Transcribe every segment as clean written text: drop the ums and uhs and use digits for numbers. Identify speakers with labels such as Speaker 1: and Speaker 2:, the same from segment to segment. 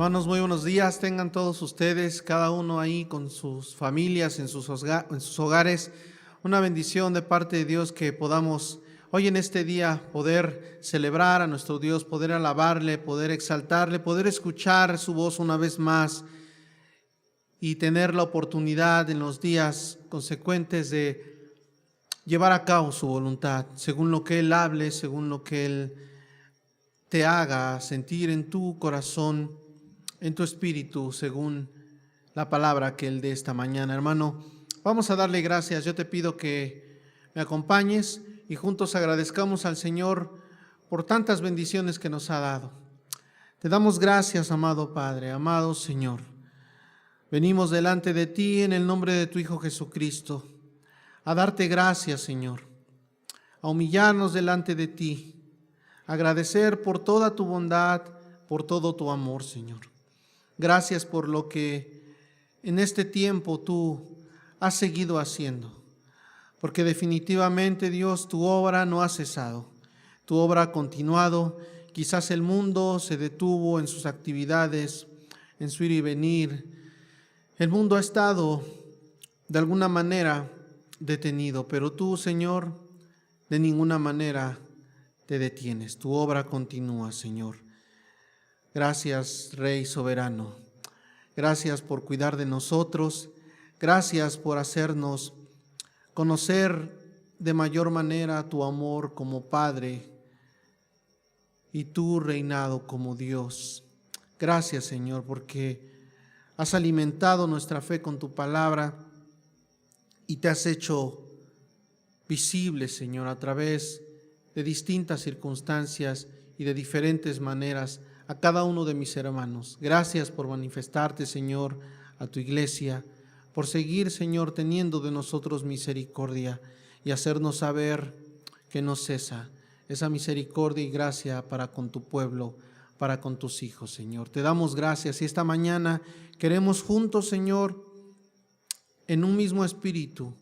Speaker 1: Hermanos, muy buenos días. Tengan todos ustedes, cada uno ahí con sus familias, en sus hogares. Una bendición de parte de Dios que podamos hoy en este día poder celebrar a nuestro Dios, poder alabarle, poder exaltarle, poder escuchar su voz una vez más y tener la oportunidad en los días consecuentes de llevar a cabo su voluntad, según lo que Él hable, según lo que Él te haga sentir en tu corazón, en tu espíritu, según la palabra que Él dé esta mañana. Hermano, vamos a darle gracias. Yo te pido que me acompañes y juntos agradezcamos al Señor por tantas bendiciones que nos ha dado. Te damos gracias, amado Padre, amado Señor. Venimos delante de ti en el nombre de tu Hijo Jesucristo, a darte gracias, Señor, a humillarnos delante de ti, a agradecer por toda tu bondad, por todo tu amor, Señor. Gracias por lo que en este tiempo tú has seguido haciendo, porque definitivamente, Dios, tu obra no ha cesado, tu obra ha continuado. Quizás el mundo se detuvo en sus actividades, en su ir y venir. El mundo ha estado de alguna manera detenido, pero tú, Señor, de ninguna manera te detienes. Tu obra continúa, Señor. Gracias, Rey soberano. Gracias por cuidar de nosotros. Gracias por hacernos conocer de mayor manera tu amor como Padre y tu reinado como Dios. Gracias, Señor, porque has alimentado nuestra fe con tu palabra y te has hecho visible, Señor, a través de distintas circunstancias y de diferentes maneras a cada uno de mis hermanos. Gracias por manifestarte, Señor, a tu iglesia, por seguir, Señor, teniendo de nosotros misericordia y hacernos saber que no cesa esa misericordia y gracia para con tu pueblo, para con tus hijos, Señor. Te damos gracias y esta mañana queremos juntos, Señor, en un mismo espíritu,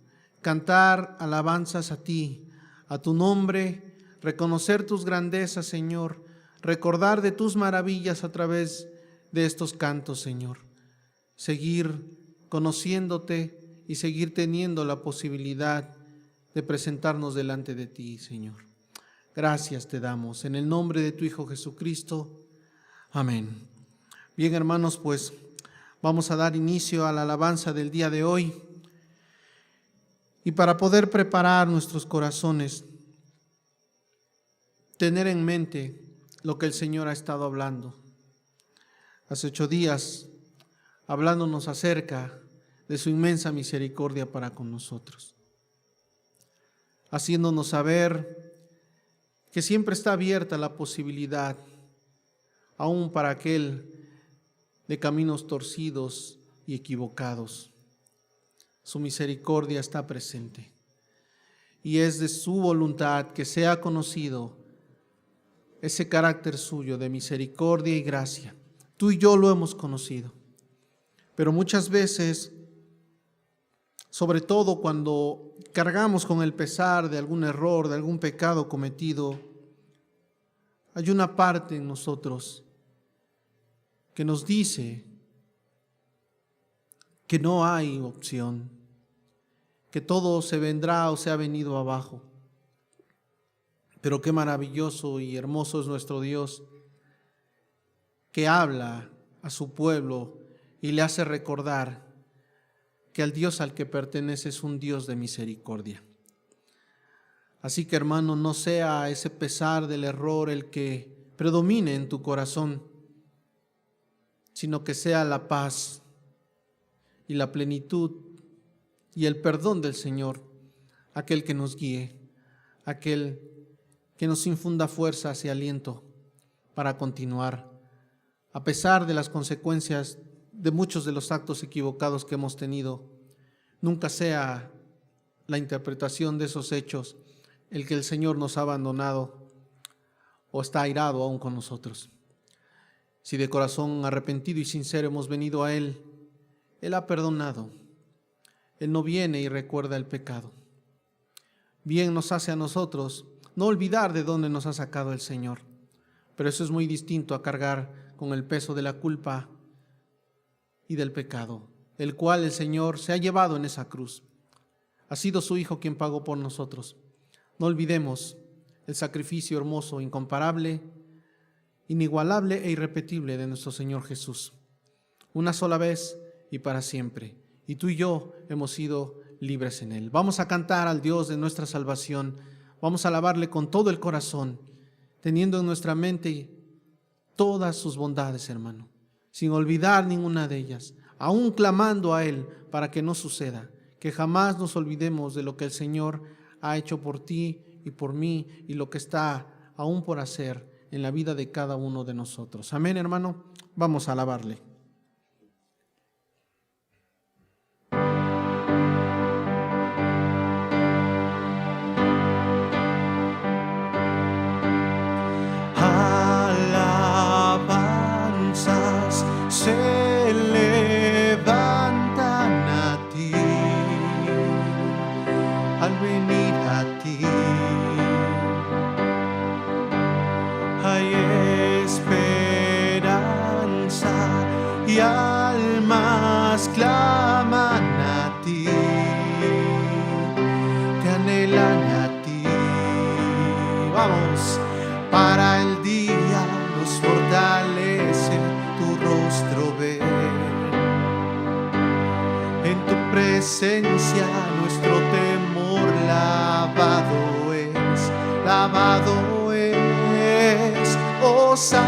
Speaker 1: cantar alabanzas a ti, a tu nombre, reconocer tus grandezas, Señor, recordar de tus maravillas a través de estos cantos, Señor. Seguir conociéndote y seguir teniendo la posibilidad de presentarnos delante de ti, Señor. Gracias te damos en el nombre de tu Hijo Jesucristo. Amén. Bien, hermanos, pues vamos a dar inicio a la alabanza del día de hoy. Y para poder preparar nuestros corazones, tener en mente lo que el Señor ha estado hablando. Hace 8 días, hablándonos acerca de su inmensa misericordia para con nosotros, haciéndonos saber que siempre está abierta la posibilidad, aún para aquel de caminos torcidos y equivocados. Su misericordia está presente y es de su voluntad que sea conocido ese carácter suyo de misericordia y gracia. Tú y yo lo hemos conocido, pero muchas veces, sobre todo cuando cargamos con el pesar de algún error, de algún pecado cometido, hay una parte en nosotros que nos dice que no hay opción, que todo se vendrá o se ha venido abajo. Pero qué maravilloso y hermoso es nuestro Dios, que habla a su pueblo y le hace recordar que el Dios al que pertenece es un Dios de misericordia. Así que, hermano, no sea ese pesar del error el que predomine en tu corazón, sino que sea la paz y la plenitud y el perdón del Señor aquel que nos guíe, aquel que nos infunda fuerzas y aliento para continuar, a pesar de las consecuencias de muchos de los actos equivocados que hemos tenido. Nunca sea la interpretación de esos hechos el que el Señor nos ha abandonado o está airado aún con nosotros. Si de corazón arrepentido y sincero hemos venido a Él, Él ha perdonado. Él no viene y recuerda el pecado. Bien nos hace a nosotros no olvidar de dónde nos ha sacado el Señor, pero eso es muy distinto a cargar con el peso de la culpa y del pecado, el cual el Señor se ha llevado en esa cruz. Ha sido su Hijo quien pagó por nosotros. No olvidemos el sacrificio hermoso, incomparable, inigualable e irrepetible de nuestro Señor Jesús. Una sola vez y para siempre. Y tú y yo hemos sido libres en Él. Vamos a cantar al Dios de nuestra salvación. Vamos a alabarle con todo el corazón, teniendo en nuestra mente todas sus bondades, hermano, sin olvidar ninguna de ellas, aún clamando a Él para que no suceda, que jamás nos olvidemos de lo que el Señor ha hecho por ti y por mí y lo que está aún por hacer en la vida de cada uno de nosotros. Amén, hermano. Vamos a alabarle.
Speaker 2: Alabanzas se levantan a ti al venir a ti. Hay esperanza y almas claman a ti, te anhelan a ti. Vamos, para el día nos fortalece tu rostro ver. En tu presencia nuestro temor lavado es, lavado es. Hosana,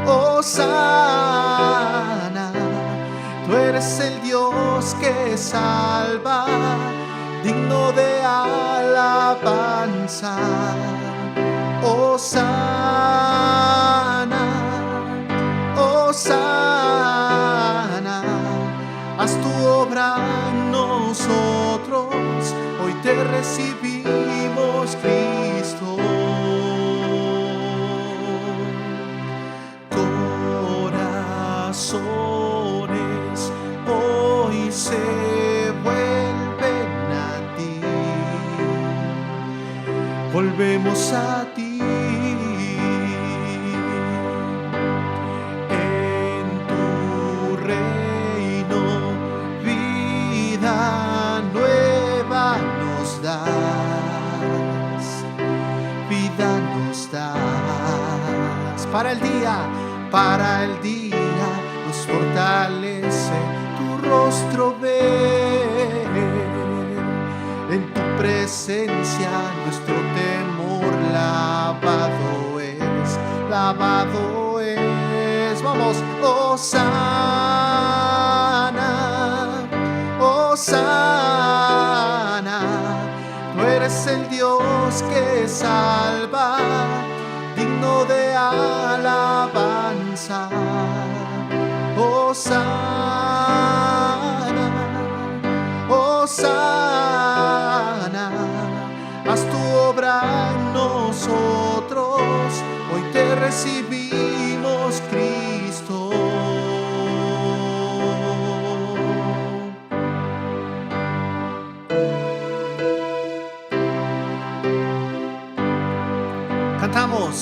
Speaker 2: Hosana, tú eres el Dios que salva, digno de alabanza. Hosana, Hosana, haz tu obra en nosotros, hoy te recibimos, Cristo. Corazones hoy se vuelven a ti, volvemos a ti. En tu reino vida nueva nos das, vida nos das. Para el día nos fortalece tu rostro ver. En tu presencia nuestro temor lavado es, lavado es. Vamos, Hosana, Hosana, tú eres el Dios que salva, digno de alabanza. Hosana, Hosana, haz tu obra en nosotros, hoy te recibimos, Cristo. Cantamos.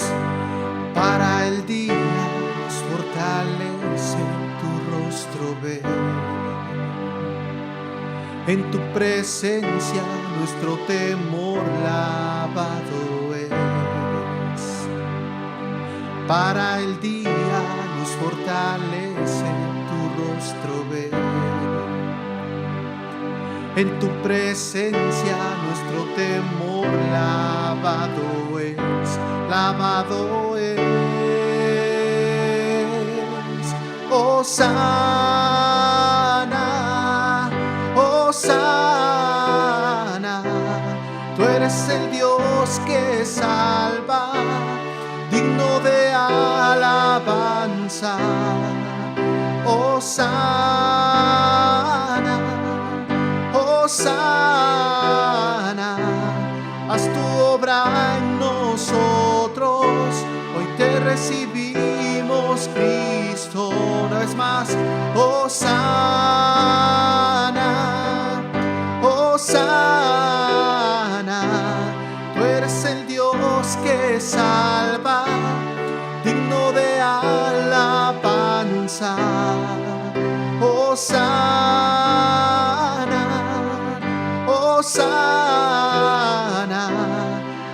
Speaker 2: Para el día nos fortalece tu rostro ver. En tu presencia nuestro temor lavado es. Para el día nos fortalece tu rostro ver. En tu presencia nuestro temor lavado es, lavado es. Hosana, Hosana, tú eres el Dios que salva, digno de alabanza. Hosana, Hosana, haz tu obra en nosotros, hoy te recibimos, Cristo. Una vez más, Hosana, Hosana, tú eres el Dios que salva, casa. Hosana, Hosana,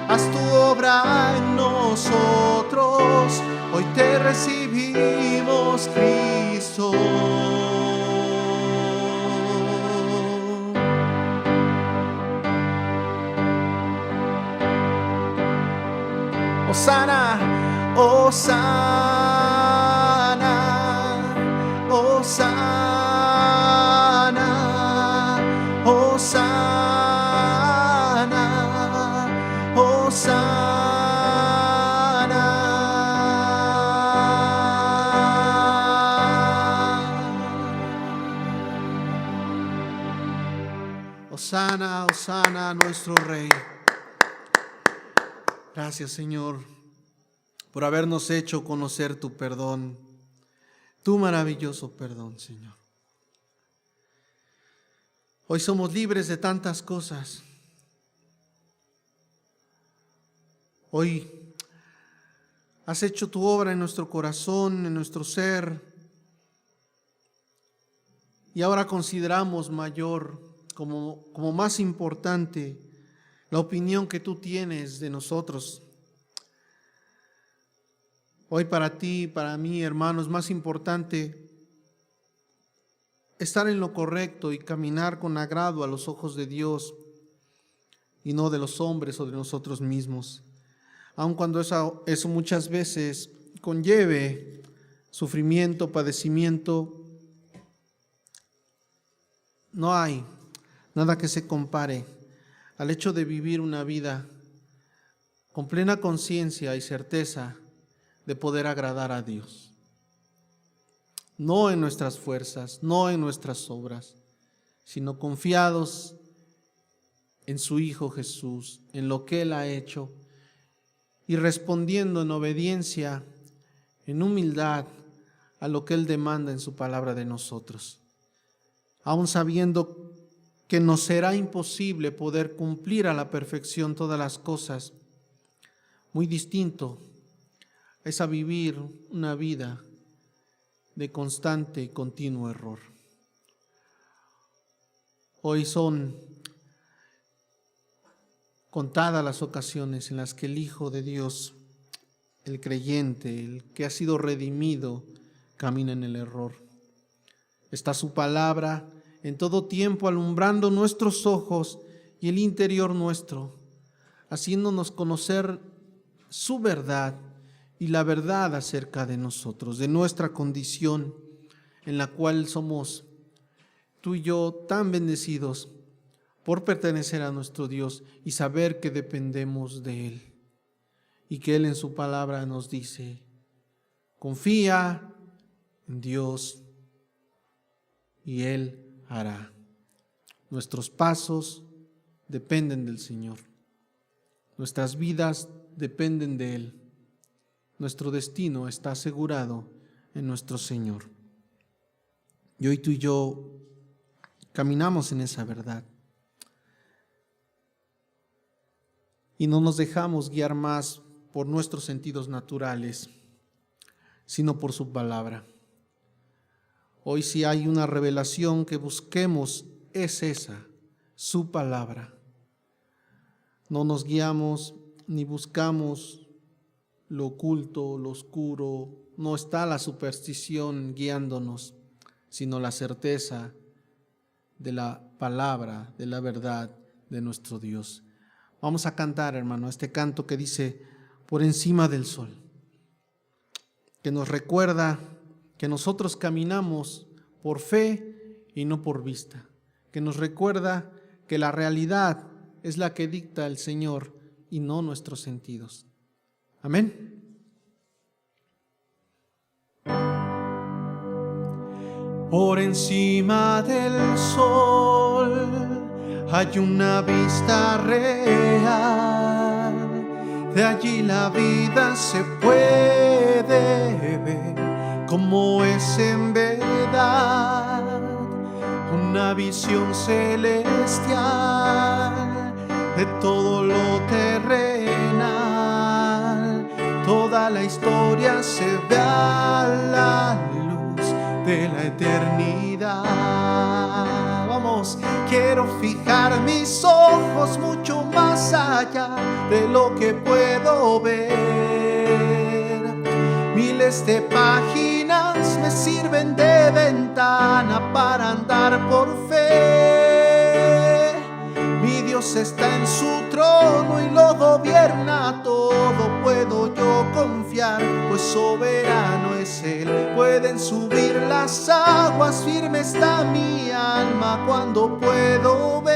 Speaker 2: haz tu obra en nosotros, hoy te recibimos, Cristo. Hosana, Hosana, Hosana, Hosana, Hosana. Hosana, Hosana, nuestro Rey. Gracias, Señor, por habernos hecho conocer tu perdón, tu maravilloso perdón, Señor. Hoy somos libres de tantas cosas. Hoy has hecho tu obra en nuestro corazón, en nuestro ser, y ahora consideramos mayor, como más importante, la opinión que tú tienes de nosotros. Hoy para ti, para mí, hermano, es más importante estar en lo correcto y caminar con agrado a los ojos de Dios y no de los hombres o de nosotros mismos. Aun cuando eso muchas veces conlleve sufrimiento, padecimiento, no hay nada que se compare al hecho de vivir una vida con plena conciencia y certeza de poder agradar a Dios. No en nuestras fuerzas, no en nuestras obras, sino confiados en su Hijo Jesús, en lo que Él ha hecho, y respondiendo en obediencia, en humildad, a lo que Él demanda en su palabra de nosotros. Aun sabiendo que nos será imposible poder cumplir a la perfección todas las cosas, muy distinto es a vivir una vida de constante y continuo error. Hoy son contadas las ocasiones en las que el Hijo de Dios, el creyente, el que ha sido redimido, camina en el error. Está su palabra en todo tiempo alumbrando nuestros ojos y el interior nuestro, haciéndonos conocer su verdad y la verdad acerca de nosotros, de nuestra condición en la cual somos tú y yo tan bendecidos por pertenecer a nuestro Dios y saber que dependemos de Él, y que Él en su palabra nos dice: confía en Dios y Él hará. Nuestros pasos dependen del Señor. Nuestras vidas dependen de Él. Nuestro destino está asegurado en nuestro Señor. Y hoy tú y yo caminamos en esa verdad. Y no nos dejamos guiar más por nuestros sentidos naturales, sino por su palabra. Hoy si hay una revelación que busquemos, es esa, su palabra. No nos guiamos ni buscamos lo oculto, lo oscuro. No está la superstición guiándonos, sino la certeza de la palabra, de la verdad de nuestro Dios. Vamos a cantar, hermano, este canto que dice: por encima del sol, que nos recuerda que nosotros caminamos por fe y no por vista, que nos recuerda que la realidad es la que dicta el Señor y no nuestros sentidos. Amén. Por encima del sol hay una vista real, de allí la vida se puede ver como es en verdad, una visión celestial de todo lo terrenal. Toda la historia se ve a la luz
Speaker 1: Quiero fijar mis ojos mucho más allá de lo que puedo ver. Miles de páginas me sirven de ventana para andar por fe. Mi Dios está en su trono y lo gobierna todo. Puedo yo confiar, pues soberano es Él. Pueden subir las aguas, firme está mi alma cuando puedo ver.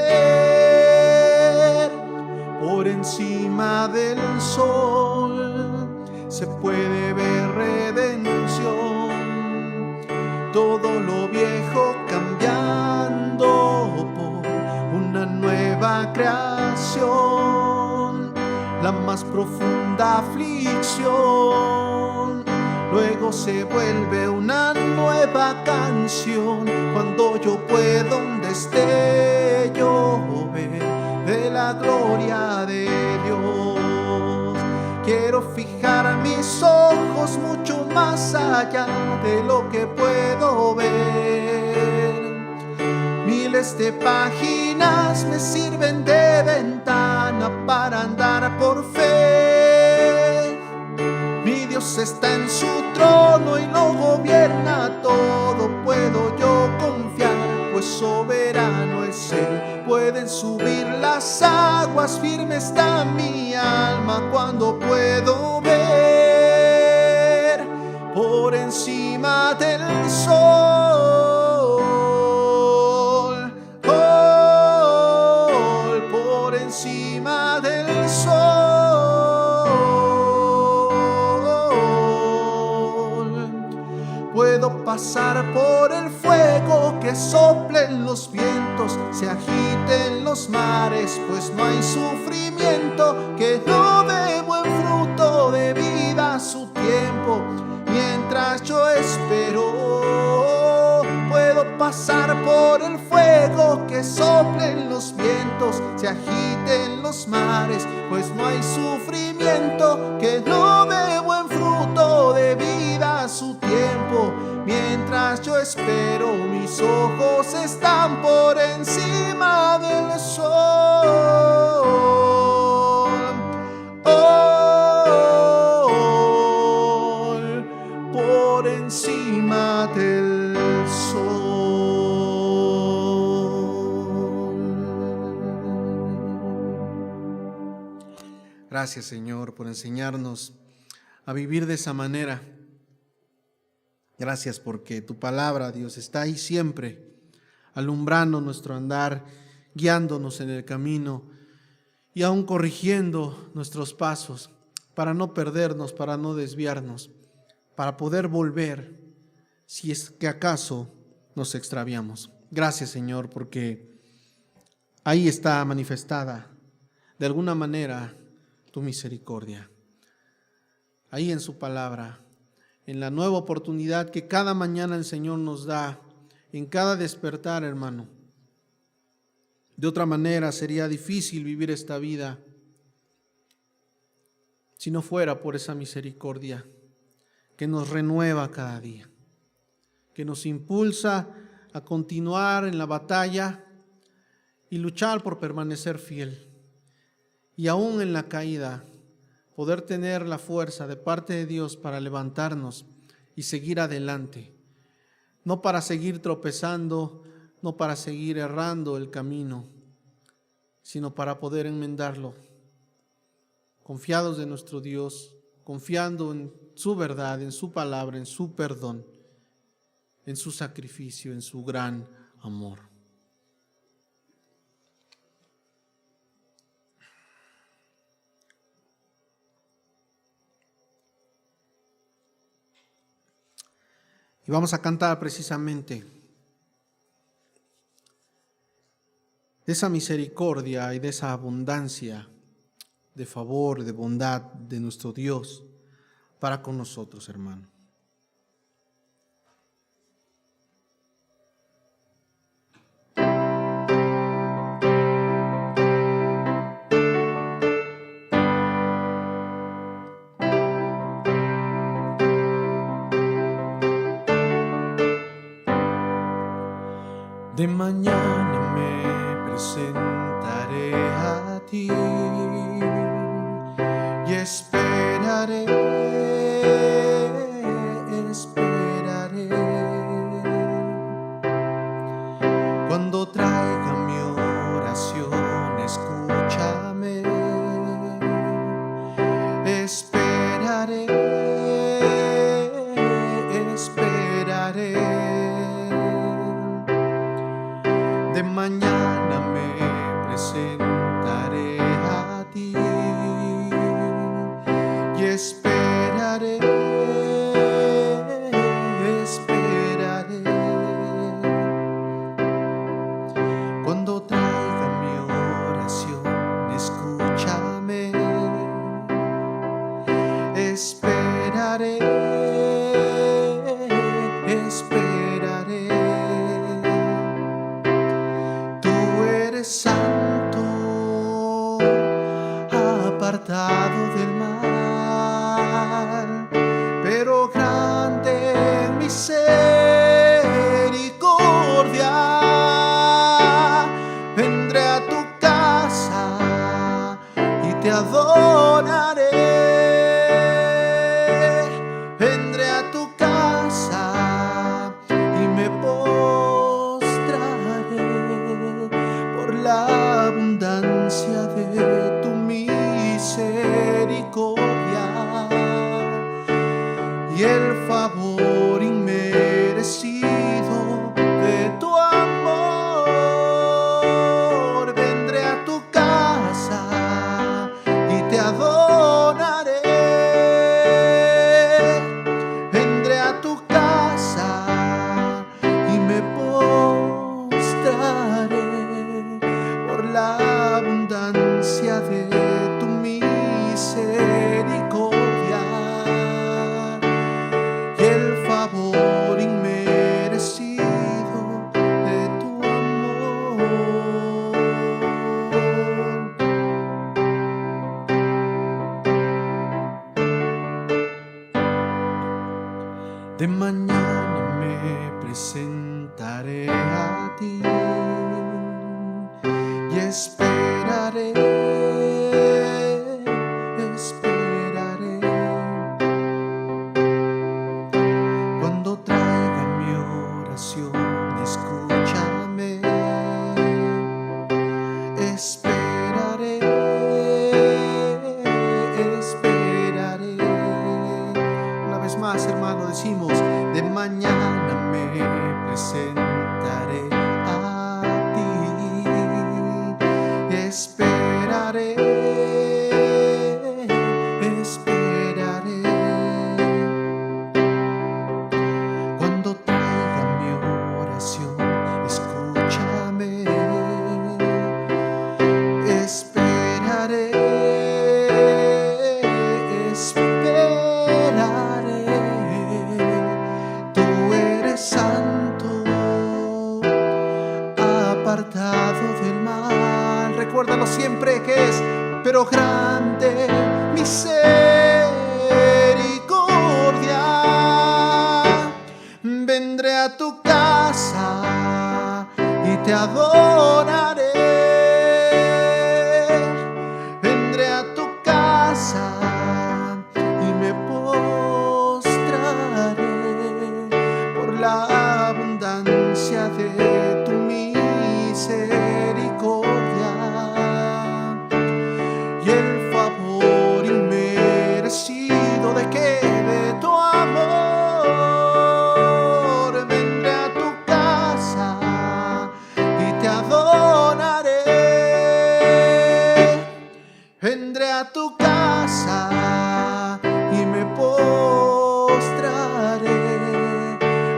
Speaker 1: Por encima del sol se puede ver redención. Todo lo viejo cambiando por una nueva creación. La más profunda aflicción luego se vuelve una nueva canción. Cuando yo puedo un destello ver de la gloria de Dios. Quiero fijar mis ojos mucho más allá de lo que puedo ver. Miles de páginas me sirven de ventana para andar por fe. Mi Dios está en su trono y lo gobierna todo. Puedo yo confiar, pues soberano es Él. Pueden subir las aguas, firme está mi alma cuando puedo ver. Por encima del sol, por encima del sol. Puedo pasar por el fuego, que soplen los vientos, se agiten los mares, pues no hay sufrimiento que no dé buen fruto de vida a su tiempo. Mientras yo espero, puedo pasar por el fuego, que soplen los vientos, se agiten los mares, pues no hay sufrimiento que no dé buen fruto de vida a su tiempo. Mientras yo espero, mis ojos están por encima del sol. Por encima del sol.
Speaker 2: Gracias, Señor, por enseñarnos a vivir de esa manera. Gracias porque tu palabra, Dios, está ahí siempre, alumbrando nuestro andar, guiándonos en el camino y aún corrigiendo nuestros pasos para no perdernos, para no desviarnos, para poder volver si es que acaso nos extraviamos. Gracias, Señor, porque ahí está manifestada de alguna manera tu misericordia. Ahí en su palabra, en la nueva oportunidad que cada mañana el Señor nos da, en cada despertar, hermano. De otra manera sería difícil vivir esta vida si no fuera por esa misericordia que nos renueva cada día, que nos impulsa a continuar en la batalla y luchar por permanecer fiel. Y aún en la caída, poder tener la fuerza de parte de Dios para levantarnos y seguir adelante, no para seguir tropezando, no para seguir errando el camino, sino para poder enmendarlo, confiados de nuestro Dios, confiando en su verdad, en su palabra, en su perdón, en su sacrificio, en su gran amor. Y vamos a cantar precisamente de esa misericordia y de esa abundancia de favor, de bondad de nuestro Dios para con nosotros, hermano.
Speaker 1: De mañana me
Speaker 2: presentaré a ti y esperaré, esperaré. Cuando traiga mi oración, escúchame. Esperaré, esperaré. De mañana me presentaré a ti y esperaré, esperaré. Cuando traiga mi oración, escúchame. Esperaré, esperaré. Tú eres santo, apartado del mal, pero grande en misericordia. Vendré a tu casa y te adoraré. Vendré a tu casa y me postraré por la abundancia de tu misericordia y el favor inmerecido de tu amor. Vendré a tu casa y te adoraré. Vendré a tu casa y me postraré por la abundancia de tu misericordia y el favor inmerecido de tu amor. De mañana me presentaré a ti y esperaré, esperaré. Cuando traiga mi oración, escúchame. Esperaré, esperaré. Una vez más, hermano, decimos: de mañana me presentaré a ti. Esperaré, esperaré. Cuando traiga mi oración, escúchame. Esperaré, esperaré. Tú eres santo, apartado del mal. Recuérdalo siempre que es, pero grande misericordia. Vendré a tu casa y te adoraré. Vendré a tu casa y me postraré por la abundancia de tu misericordia y el favor inmerecido de que de tu amor. Vendré a tu casa y te adoraré. Vendré a tu casa y me postraré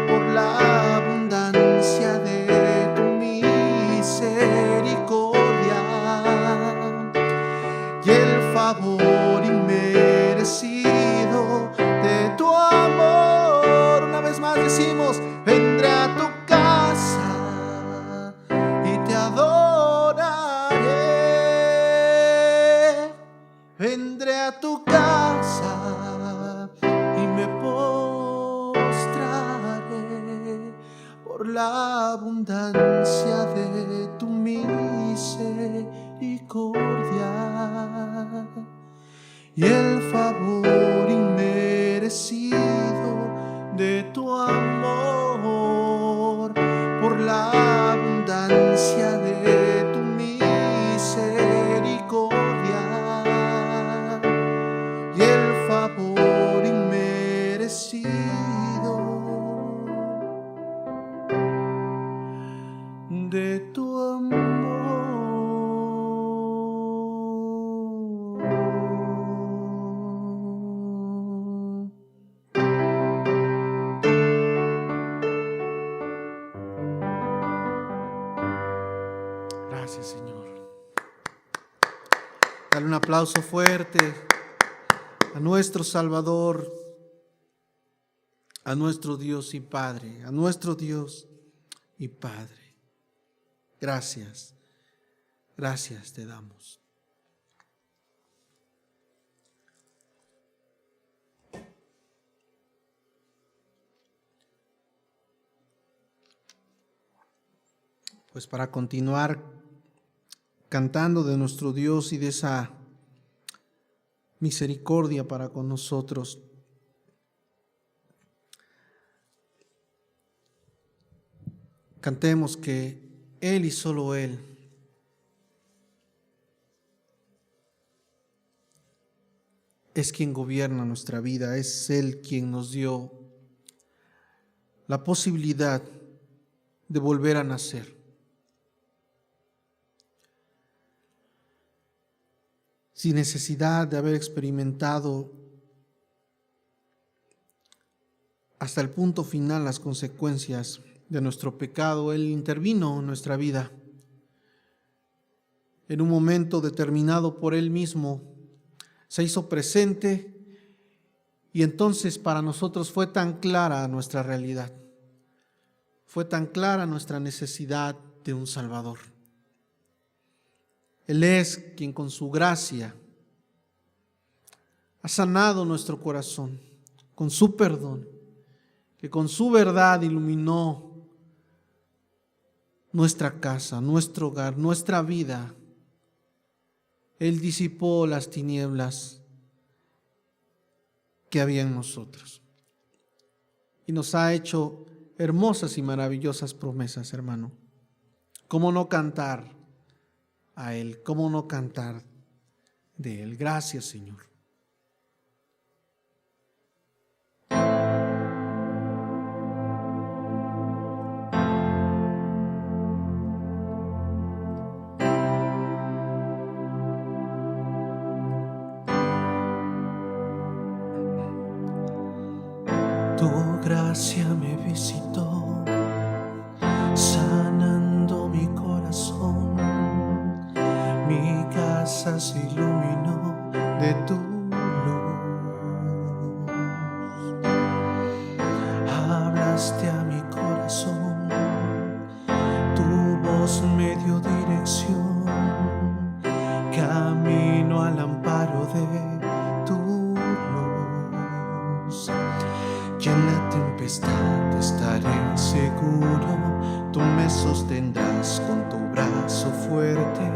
Speaker 2: por la abundancia de tu misericordia y el favor inmerecido de tu amor. Una vez más decimos: vendré a tu casa y te adoraré. Vendré a tu casa y me postraré por la abundancia de tu misericordia misericordia y el favor inmerecido de tu amor, por la abundancia de tu misericordia y el favor inmerecido de tu amor. Gracias, Señor. Dale un aplauso fuerte a nuestro Salvador, a nuestro Dios y Padre, a nuestro Dios y Padre. Gracias, gracias te damos. Pues para continuar cantando de nuestro Dios y de esa misericordia para con nosotros, cantemos que Él y solo Él es quien gobierna nuestra vida, es Él quien nos dio la posibilidad de volver a nacer. Sin necesidad de haber experimentado hasta el punto final las consecuencias de nuestro pecado, Él intervino en nuestra vida. En un momento determinado por Él mismo, se hizo presente y entonces para nosotros fue tan clara nuestra realidad, fue tan clara nuestra necesidad de un Salvador. Él es quien con su gracia ha sanado nuestro corazón, con su perdón, que con su verdad iluminó nuestra casa, nuestro hogar, nuestra vida. Él disipó las tinieblas que había en nosotros y nos ha hecho hermosas y maravillosas promesas, hermano. ¿Cómo no cantar a Él? ¿Cómo no cantar de Él? Gracias, Señor. Tu gracia me visitó, sanando mi corazón. Mi casa se iluminó de tu luz. Hablaste a mi corazón, tu voz me dio dirección. Camino al amparo de tu luz. Y en la tempestad estaré seguro, tú me sostendrás con tu brazo fuerte,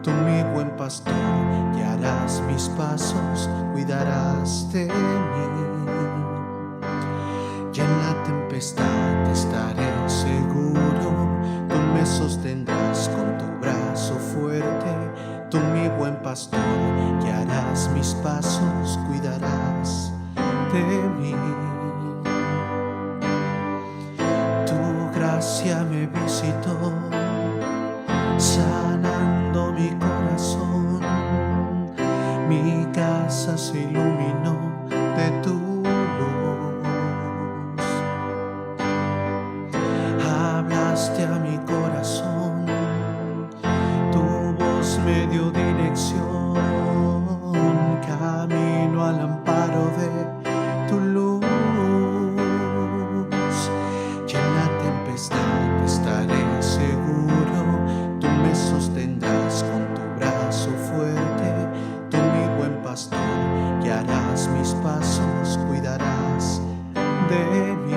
Speaker 2: tú mi buen pastor, guiarás mis pasos, cuidarás de mí. Y en la tempestad estaré seguro, tú me sostendrás con tu brazo fuerte, tú mi buen pastor, guiarás mis pasos, cuidarás de mí. Gracia me visitó, sanando mi corazón. Mi casa se iluminó de tu luz. Hablaste a mi corazón, tu voz me dio dirección. Camino al amparo de tu luz. Estaré seguro, tú me sostendrás con tu brazo fuerte, tú mi buen pastor, guiarás mis pasos, cuidarás de mí.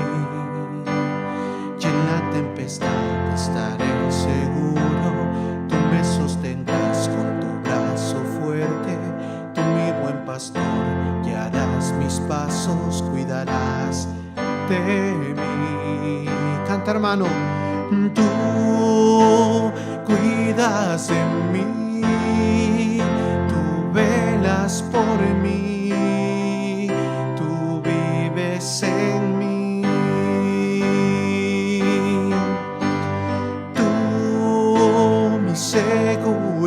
Speaker 2: Y en la tempestad estaré seguro, tú me sostendrás
Speaker 1: de mí. Canta, hermano. Tú cuidas de mí, tú velas por mí, tú vives en mí. Tú, mi seguridad,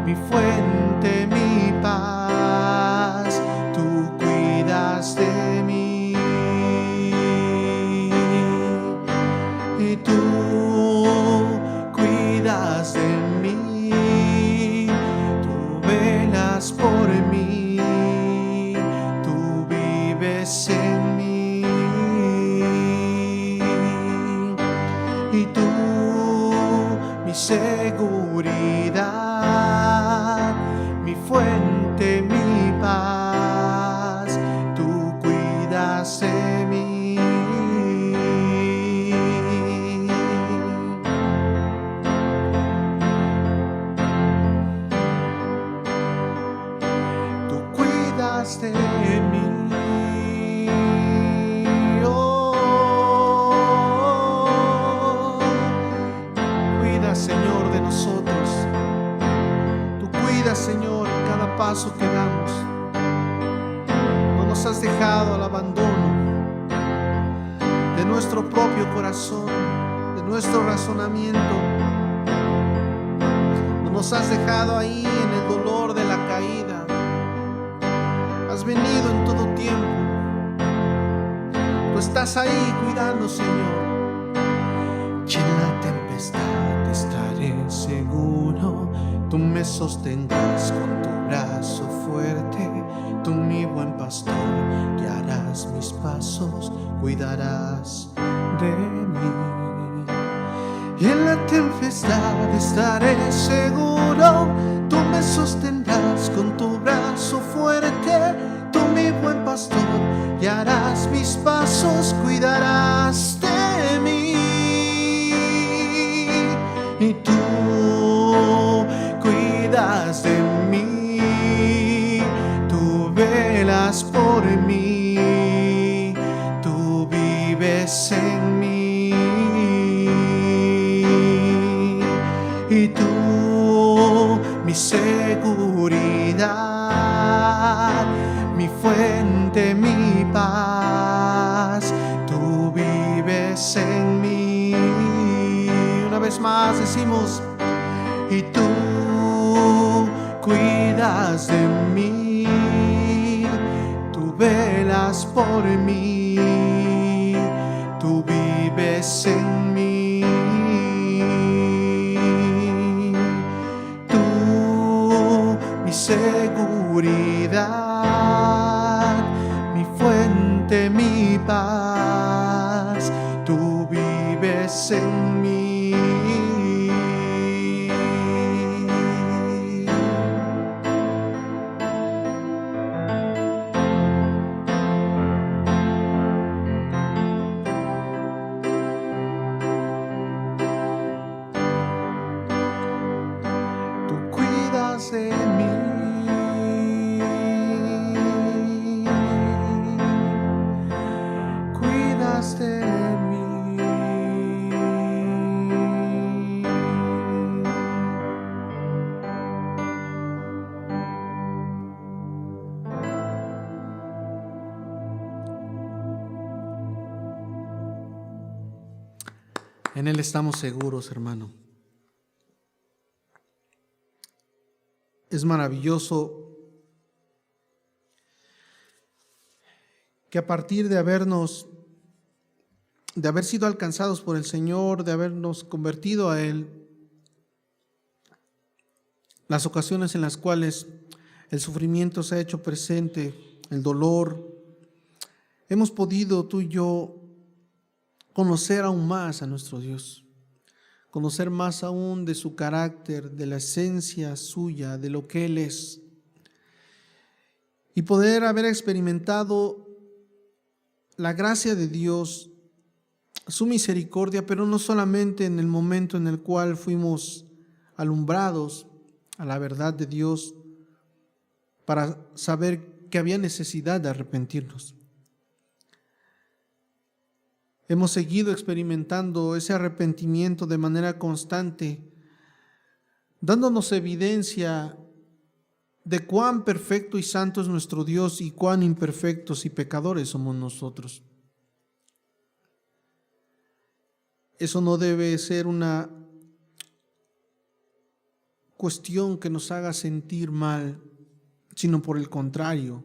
Speaker 1: mi fuente, mi paz, tú cuidas de mí. Y tú cuidas de mí, tú velas por mí, tú vives en mí. Y tú, mi seguridad, mi fuente, mi paz, tú cuidas de mí. De mí, oh, cuida, Señor, de nosotros. Tú cuidas, Señor, cada paso que damos. No nos has dejado al abandono de nuestro propio corazón, de nuestro razonamiento. No nos has dejado ahí en el dolor de la caída. Has venido en todo tiempo. Tú estás ahí cuidando, Señor. Y en la tempestad estaré seguro. Tú me sostendrás con tu brazo fuerte. Tú, mi buen pastor, guiarás mis pasos, cuidarás de mí. Y en la tempestad estaré seguro. Tú me sostendrás con tu brazo fuerte. Tú, mi buen pastor, guiarás mis pasos, cuidarás de mí. Y tú cuidas de mí, tú velas por mí, tú vives en mí. Y tú, mi seguridad, mi fuente, mi paz, tú vives en mí. Una vez más decimos, y tú cuidas de mí, tú velas por mí, tú vives en mí. Mi seguridad, mi fuente, mi paz, tú vives en mí. Tú cuidas de mí. De mí. En Él estamos seguros, hermano. Es maravilloso que a partir de haber sido alcanzados por el Señor, de habernos convertido a Él, las ocasiones en las cuales el sufrimiento se ha hecho presente, el dolor, hemos podido tú y yo conocer aún más a nuestro Dios, conocer más aún de su carácter, de la esencia suya, de lo que Él es, y poder haber experimentado la gracia de Dios, su misericordia, pero no solamente en el momento en el cual fuimos alumbrados a la verdad de Dios para saber que había necesidad de arrepentirnos, hemos seguido experimentando ese arrepentimiento de manera constante, dándonos evidencia de cuán perfecto y santo es nuestro Dios y cuán imperfectos y pecadores somos nosotros. Eso no debe ser una cuestión que nos haga sentir mal, sino por el contrario.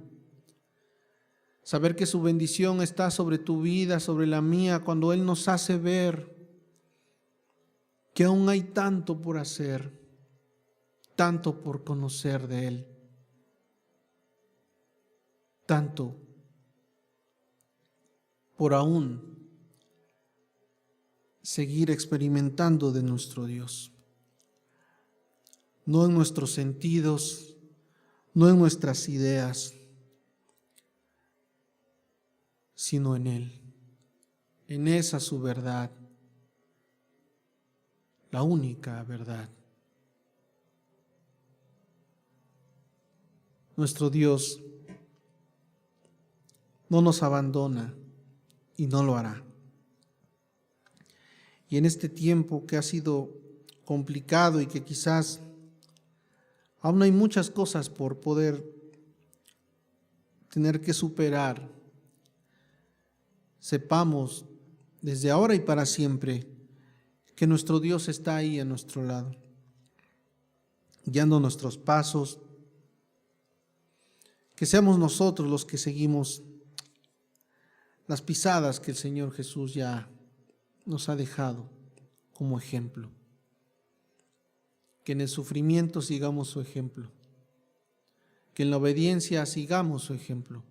Speaker 1: Saber que su bendición está sobre tu vida, sobre la mía, cuando Él nos hace ver que aún hay tanto por hacer, tanto por conocer de Él, tanto por aún seguir experimentando de nuestro Dios. No en nuestros sentidos, no en nuestras ideas, sino en Él, en esa su verdad, la única verdad. Nuestro Dios no nos abandona y no lo hará. Y en este tiempo que ha sido complicado y que quizás aún hay muchas cosas por poder tener que superar, sepamos desde ahora y para siempre que nuestro Dios está ahí a nuestro lado, guiando nuestros pasos, que seamos nosotros los que seguimos las pisadas que el Señor Jesús ya nos ha dejado como ejemplo. Que en el sufrimiento sigamos su ejemplo, que en la obediencia sigamos su ejemplo,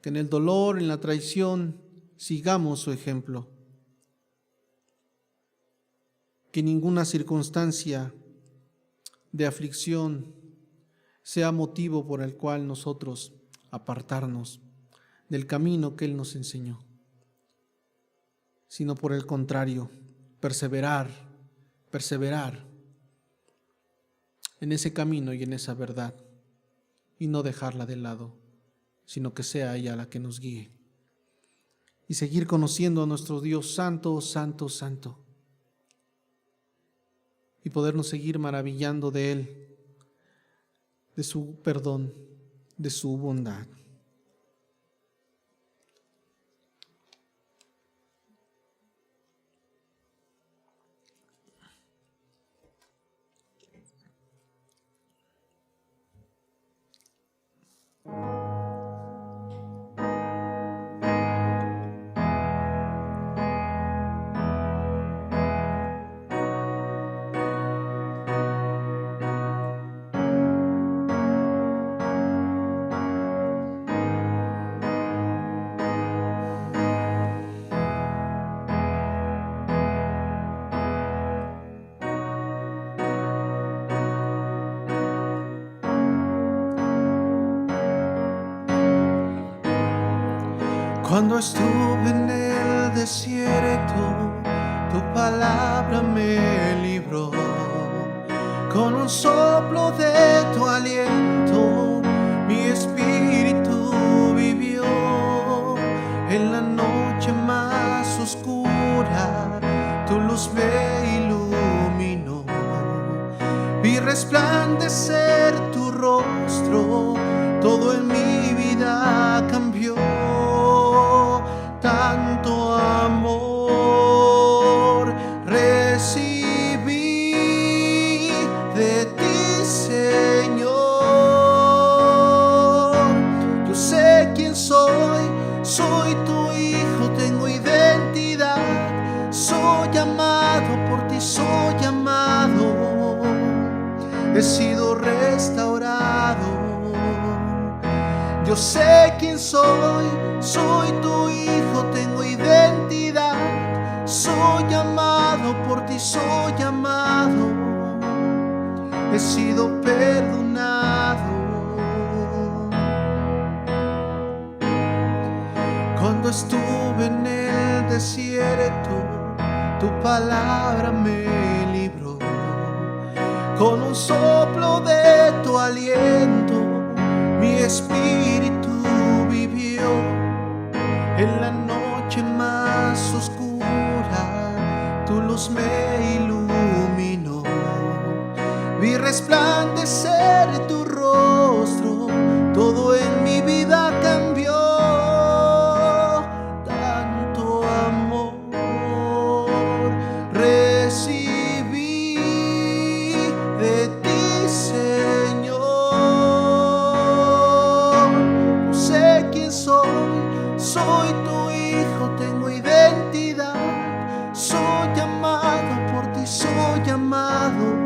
Speaker 1: que en el dolor, en la traición, sigamos su ejemplo, que ninguna circunstancia de aflicción sea motivo por el cual nosotros apartarnos del camino que Él nos enseñó, sino por el contrario, perseverar en ese camino y en esa verdad, y no dejarla de lado, sino que sea ella la que nos guíe, y seguir conociendo a nuestro Dios santo, santo, santo, y podernos seguir maravillando de Él, de su perdón, de su bondad. Cuando estuve en el desierto, tu palabra me libró. Con un soplo de tu aliento, mi espíritu vivió. En la noche más oscura, tu luz me iluminó. Vi resplandecer tu rostro, todo en mi vida cambió. Tanto amor recibí de ti, Señor. Yo sé quién soy tu hijo, tengo identidad. Soy amado por ti, soy amado. He sido restaurado. Yo sé quién soy tu hijo, tengo identidad. Soy amado por ti, soy amado. He sido perdonado. Cuando estuve en el desierto, tu palabra me libró. Con un soplo de tu aliento, mi espíritu vivió. En la
Speaker 2: resplandecer tu rostro, todo en mi vida cambió. Tanto amor recibí de ti, Señor. No sé quién soy tu hijo, tengo identidad, soy amado por ti, soy amado.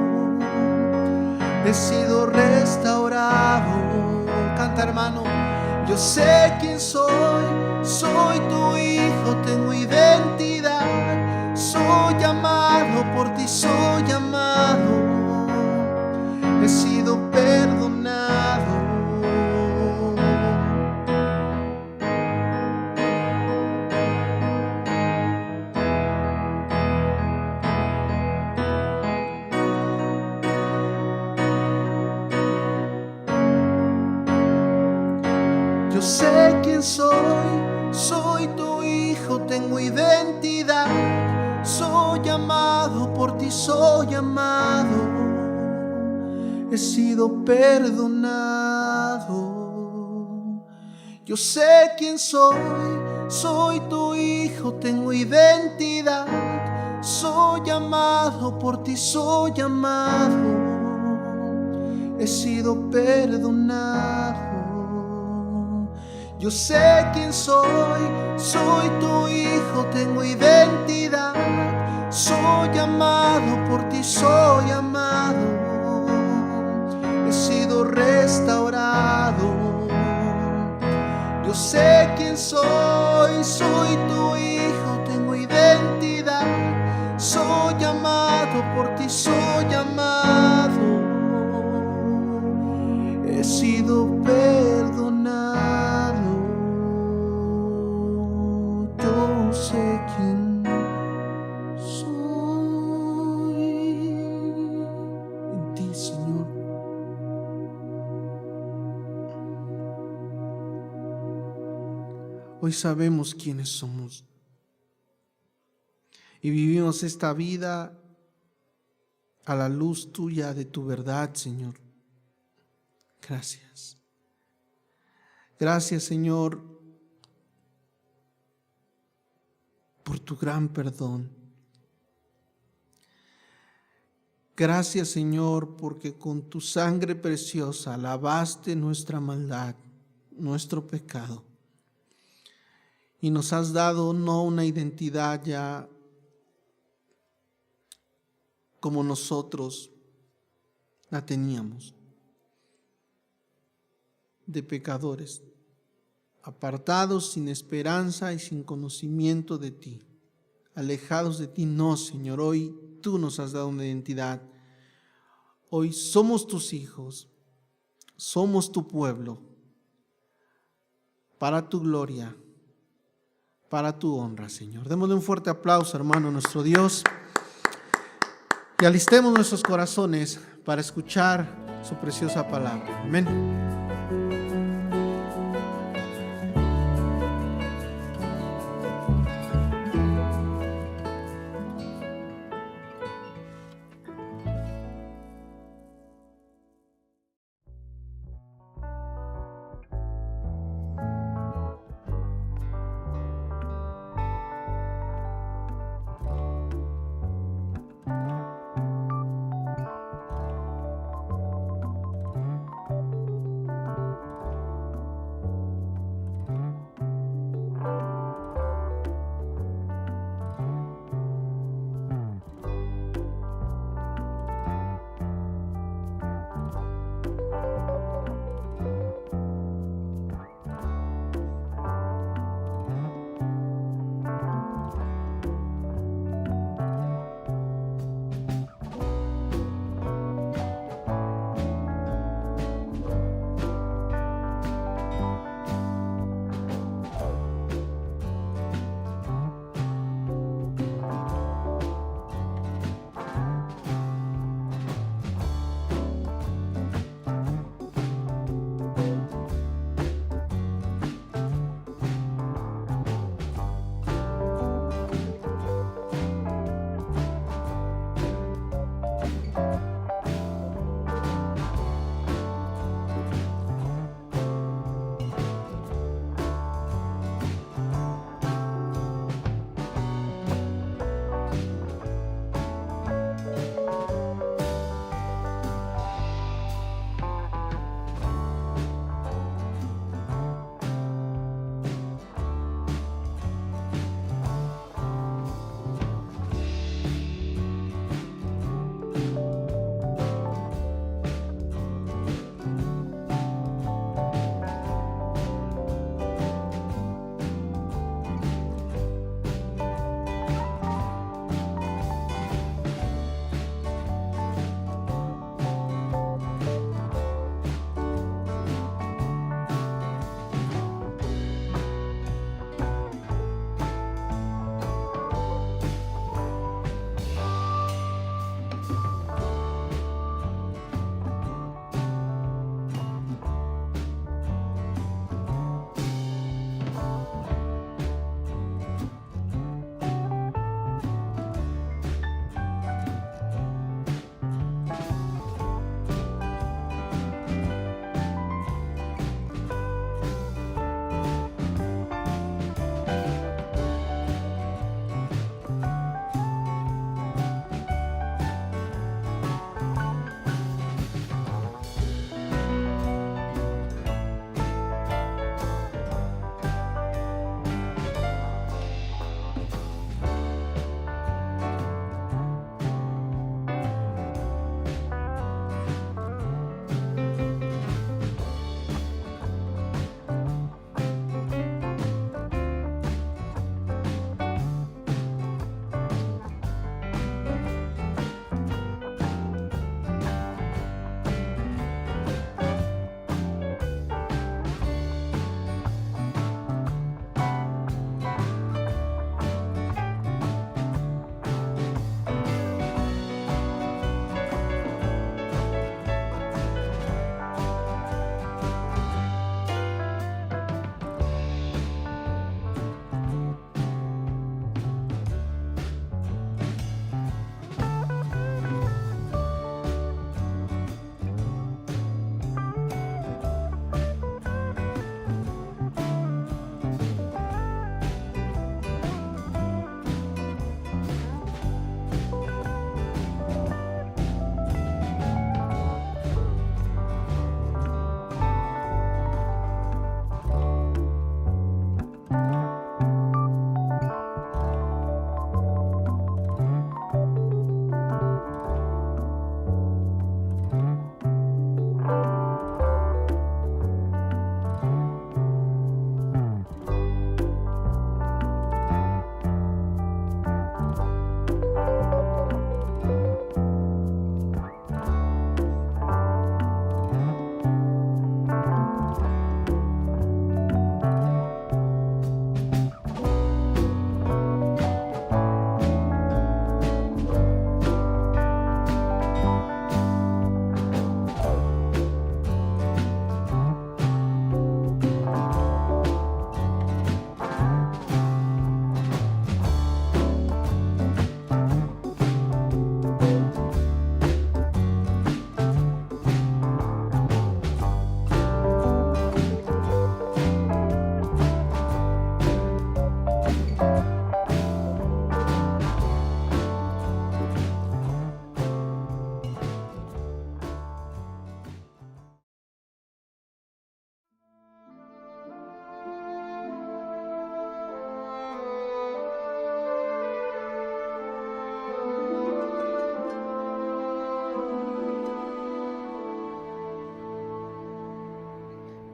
Speaker 2: He sido restaurado. Canta, hermano. Yo sé quién soy tu hijo, tengo identidad, soy amado por ti, soy amado. He sido perdonado. Yo sé quién soy tu hijo, tengo identidad, soy amado por ti, soy amado. He sido perdonado. Yo sé quién soy tu hijo, tengo identidad, soy amado por ti, soy amado. He sido perdonado. Yo sé quién soy tu hijo, tengo identidad, soy amado por ti, soy amado. He sido restaurado. Yo sé quién soy tu hijo, tengo identidad, soy amado por ti, soy amado. He sido perdonado. Yo sé quién soy en ti, Señor. Hoy sabemos quiénes somos y vivimos esta vida a la luz tuya, de tu verdad, Señor. Gracias. Gracias, Señor, por tu gran perdón. Gracias, Señor, porque con tu sangre preciosa lavaste nuestra maldad, nuestro pecado. Y nos has dado no una identidad ya como nosotros la teníamos, de pecadores, apartados, sin esperanza y sin conocimiento de ti, alejados de ti. No, Señor, hoy tú nos has dado una identidad. Hoy somos tus hijos, somos tu pueblo, para tu gloria, para tu honra, Señor. Démosle un fuerte aplauso, hermano, a nuestro Dios, y alistemos nuestros corazones para escuchar su preciosa palabra. Amén.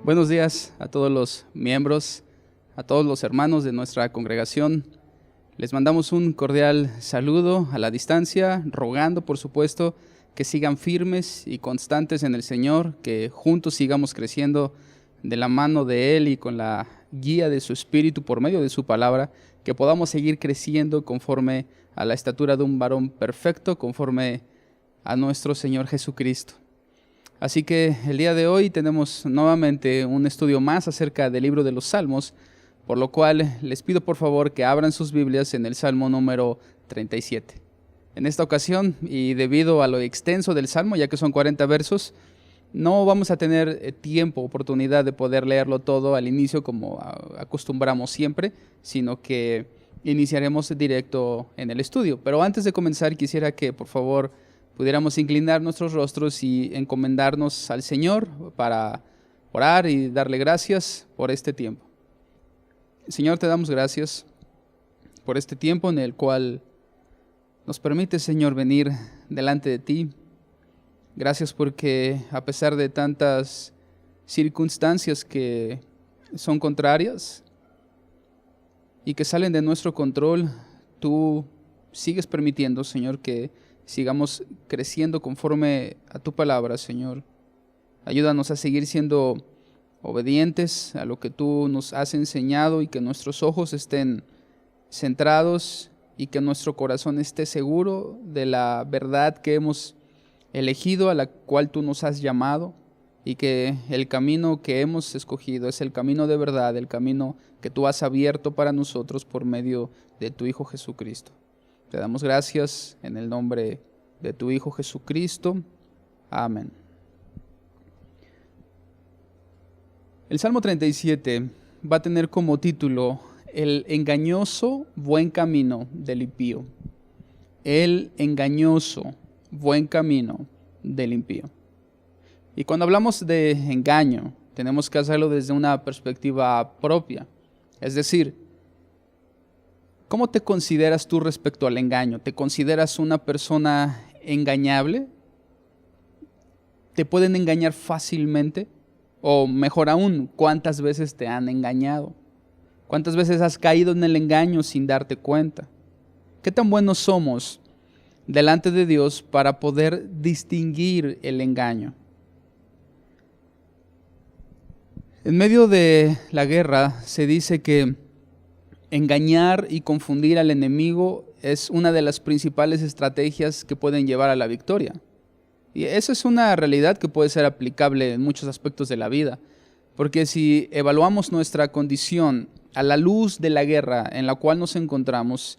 Speaker 3: Buenos días a todos los miembros, a todos los hermanos de nuestra congregación. Les mandamos un cordial saludo a la distancia, rogando por supuesto que sigan firmes y constantes en el Señor, que juntos sigamos creciendo de la mano de Él y con la guía de su Espíritu por medio de su palabra, que podamos seguir creciendo conforme a la estatura de un varón perfecto, conforme a nuestro Señor Jesucristo. Así que el día de hoy tenemos nuevamente un estudio más acerca del libro de los Salmos, por lo cual les pido por favor que abran sus Biblias en el Salmo número 37. En esta ocasión, y debido a lo extenso del Salmo, ya que son 40 versos, no vamos a tener tiempo, oportunidad de poder leerlo todo al inicio como acostumbramos siempre, sino que iniciaremos directo en el estudio. Pero antes de comenzar quisiera que por favor pudiéramos inclinar nuestros rostros y encomendarnos al Señor para orar y darle gracias por este tiempo. Señor, te damos gracias por este tiempo en el cual nos permite, Señor, venir delante de ti. Gracias porque a pesar de tantas circunstancias que son contrarias y que salen de nuestro control, tú sigues permitiendo, Señor, que sigamos creciendo conforme a tu palabra, Señor. Ayúdanos a seguir siendo obedientes a lo que tú nos has enseñado y que nuestros ojos estén centrados y que nuestro corazón esté seguro de la verdad que hemos elegido, a la cual tú nos has llamado, y que el camino que hemos escogido es el camino de verdad, el camino que tú has abierto para nosotros por medio de tu Hijo Jesucristo. Te damos gracias en el nombre de tu Hijo Jesucristo. Amén. El Salmo 37 va a tener como título El engañoso buen camino del impío. El engañoso buen camino del impío. Y cuando hablamos de engaño, tenemos que hacerlo desde una perspectiva propia. Es decir, ¿cómo te consideras tú respecto al engaño? ¿Te consideras una persona engañable? ¿Te pueden engañar fácilmente? O mejor aún, ¿cuántas veces te han engañado? ¿Cuántas veces has caído en el engaño sin darte cuenta? ¿Qué tan buenos somos delante de Dios para poder distinguir el engaño? En medio de la guerra se dice que engañar y confundir al enemigo es una de las principales estrategias que pueden llevar a la victoria. Y esa es una realidad que puede ser aplicable en muchos aspectos de la vida. Porque si evaluamos nuestra condición a la luz de la guerra en la cual nos encontramos,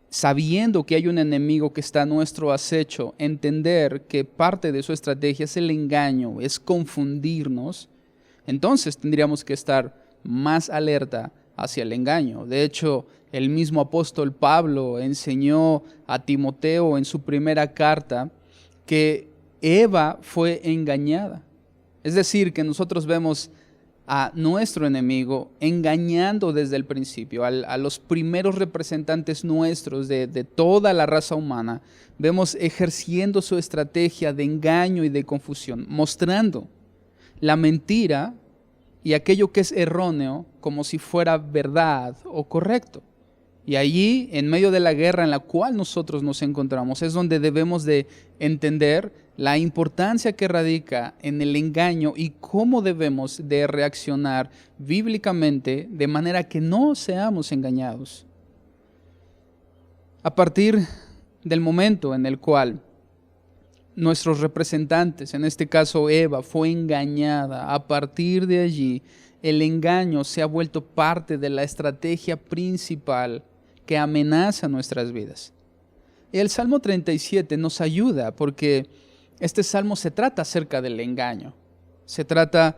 Speaker 3: sabiendo que hay un enemigo que está a nuestro acecho, entender que parte de su estrategia es el engaño, es confundirnos, entonces tendríamos que estar más alerta hacia el engaño. De hecho, el mismo apóstol Pablo enseñó a Timoteo en su primera carta que Eva fue engañada. Es decir, que nosotros vemos a nuestro enemigo engañando desde el principio, a los primeros representantes nuestros de toda la raza humana, vemos ejerciendo su estrategia de engaño y de confusión, mostrando la mentira y aquello que es erróneo como si fuera verdad o correcto. Y allí, en medio de la guerra en la cual nosotros nos encontramos, es donde debemos de entender la importancia que radica en el engaño y cómo debemos de reaccionar bíblicamente de manera que no seamos engañados. A partir del momento en el cual nuestros representantes, en este caso Eva, fue engañada, a partir de allí el engaño se ha vuelto parte de la estrategia principal que amenaza nuestras vidas. El Salmo 37 nos ayuda porque este salmo se trata acerca del engaño. Se trata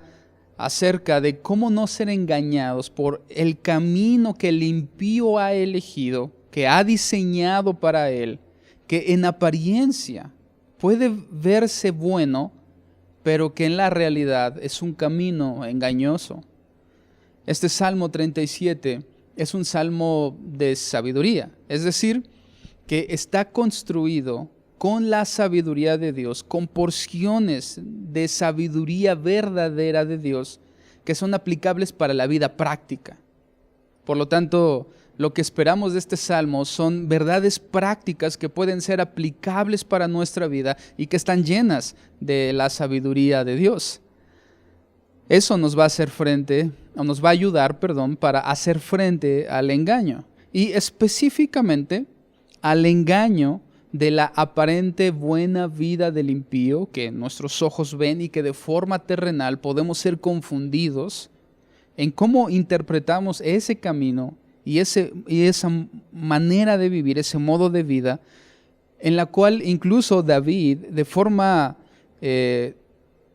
Speaker 3: acerca de cómo no ser engañados por el camino que el impío ha elegido, que ha diseñado para él, que en apariencia puede verse bueno, pero que en la realidad es un camino engañoso. Este Salmo 37 es un salmo de sabiduría, es decir, que está construido con la sabiduría de Dios, con porciones de sabiduría verdadera de Dios, que son aplicables para la vida práctica. Por lo tanto, lo que esperamos de este salmo son verdades prácticas que pueden ser aplicables para nuestra vida y que están llenas de la sabiduría de Dios. Eso nos va a ayudar, para hacer frente al engaño, y específicamente al engaño de la aparente buena vida del impío que nuestros ojos ven y que de forma terrenal podemos ser confundidos en cómo interpretamos ese camino y esa manera de vivir, ese modo de vida, en la cual incluso David, de forma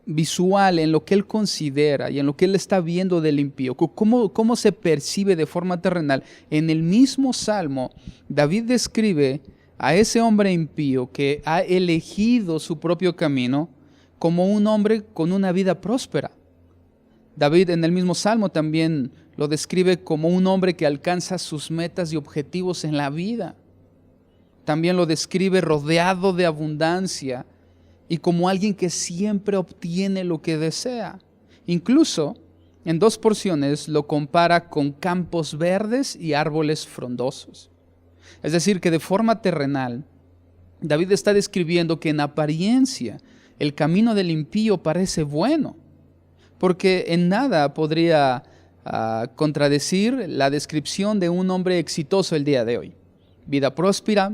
Speaker 3: visual, en lo que él considera y en lo que él está viendo del impío, cómo se percibe de forma terrenal, en el mismo Salmo, David describe a ese hombre impío que ha elegido su propio camino como un hombre con una vida próspera. David en el mismo Salmo también lo describe como un hombre que alcanza sus metas y objetivos en la vida. También lo describe rodeado de abundancia y como alguien que siempre obtiene lo que desea. Incluso en 2 porciones lo compara con campos verdes y árboles frondosos. Es decir, que de forma terrenal, David está describiendo que en apariencia el camino del impío parece bueno, porque en nada podría contradecir la descripción de un hombre exitoso el día de hoy. Vida próspera,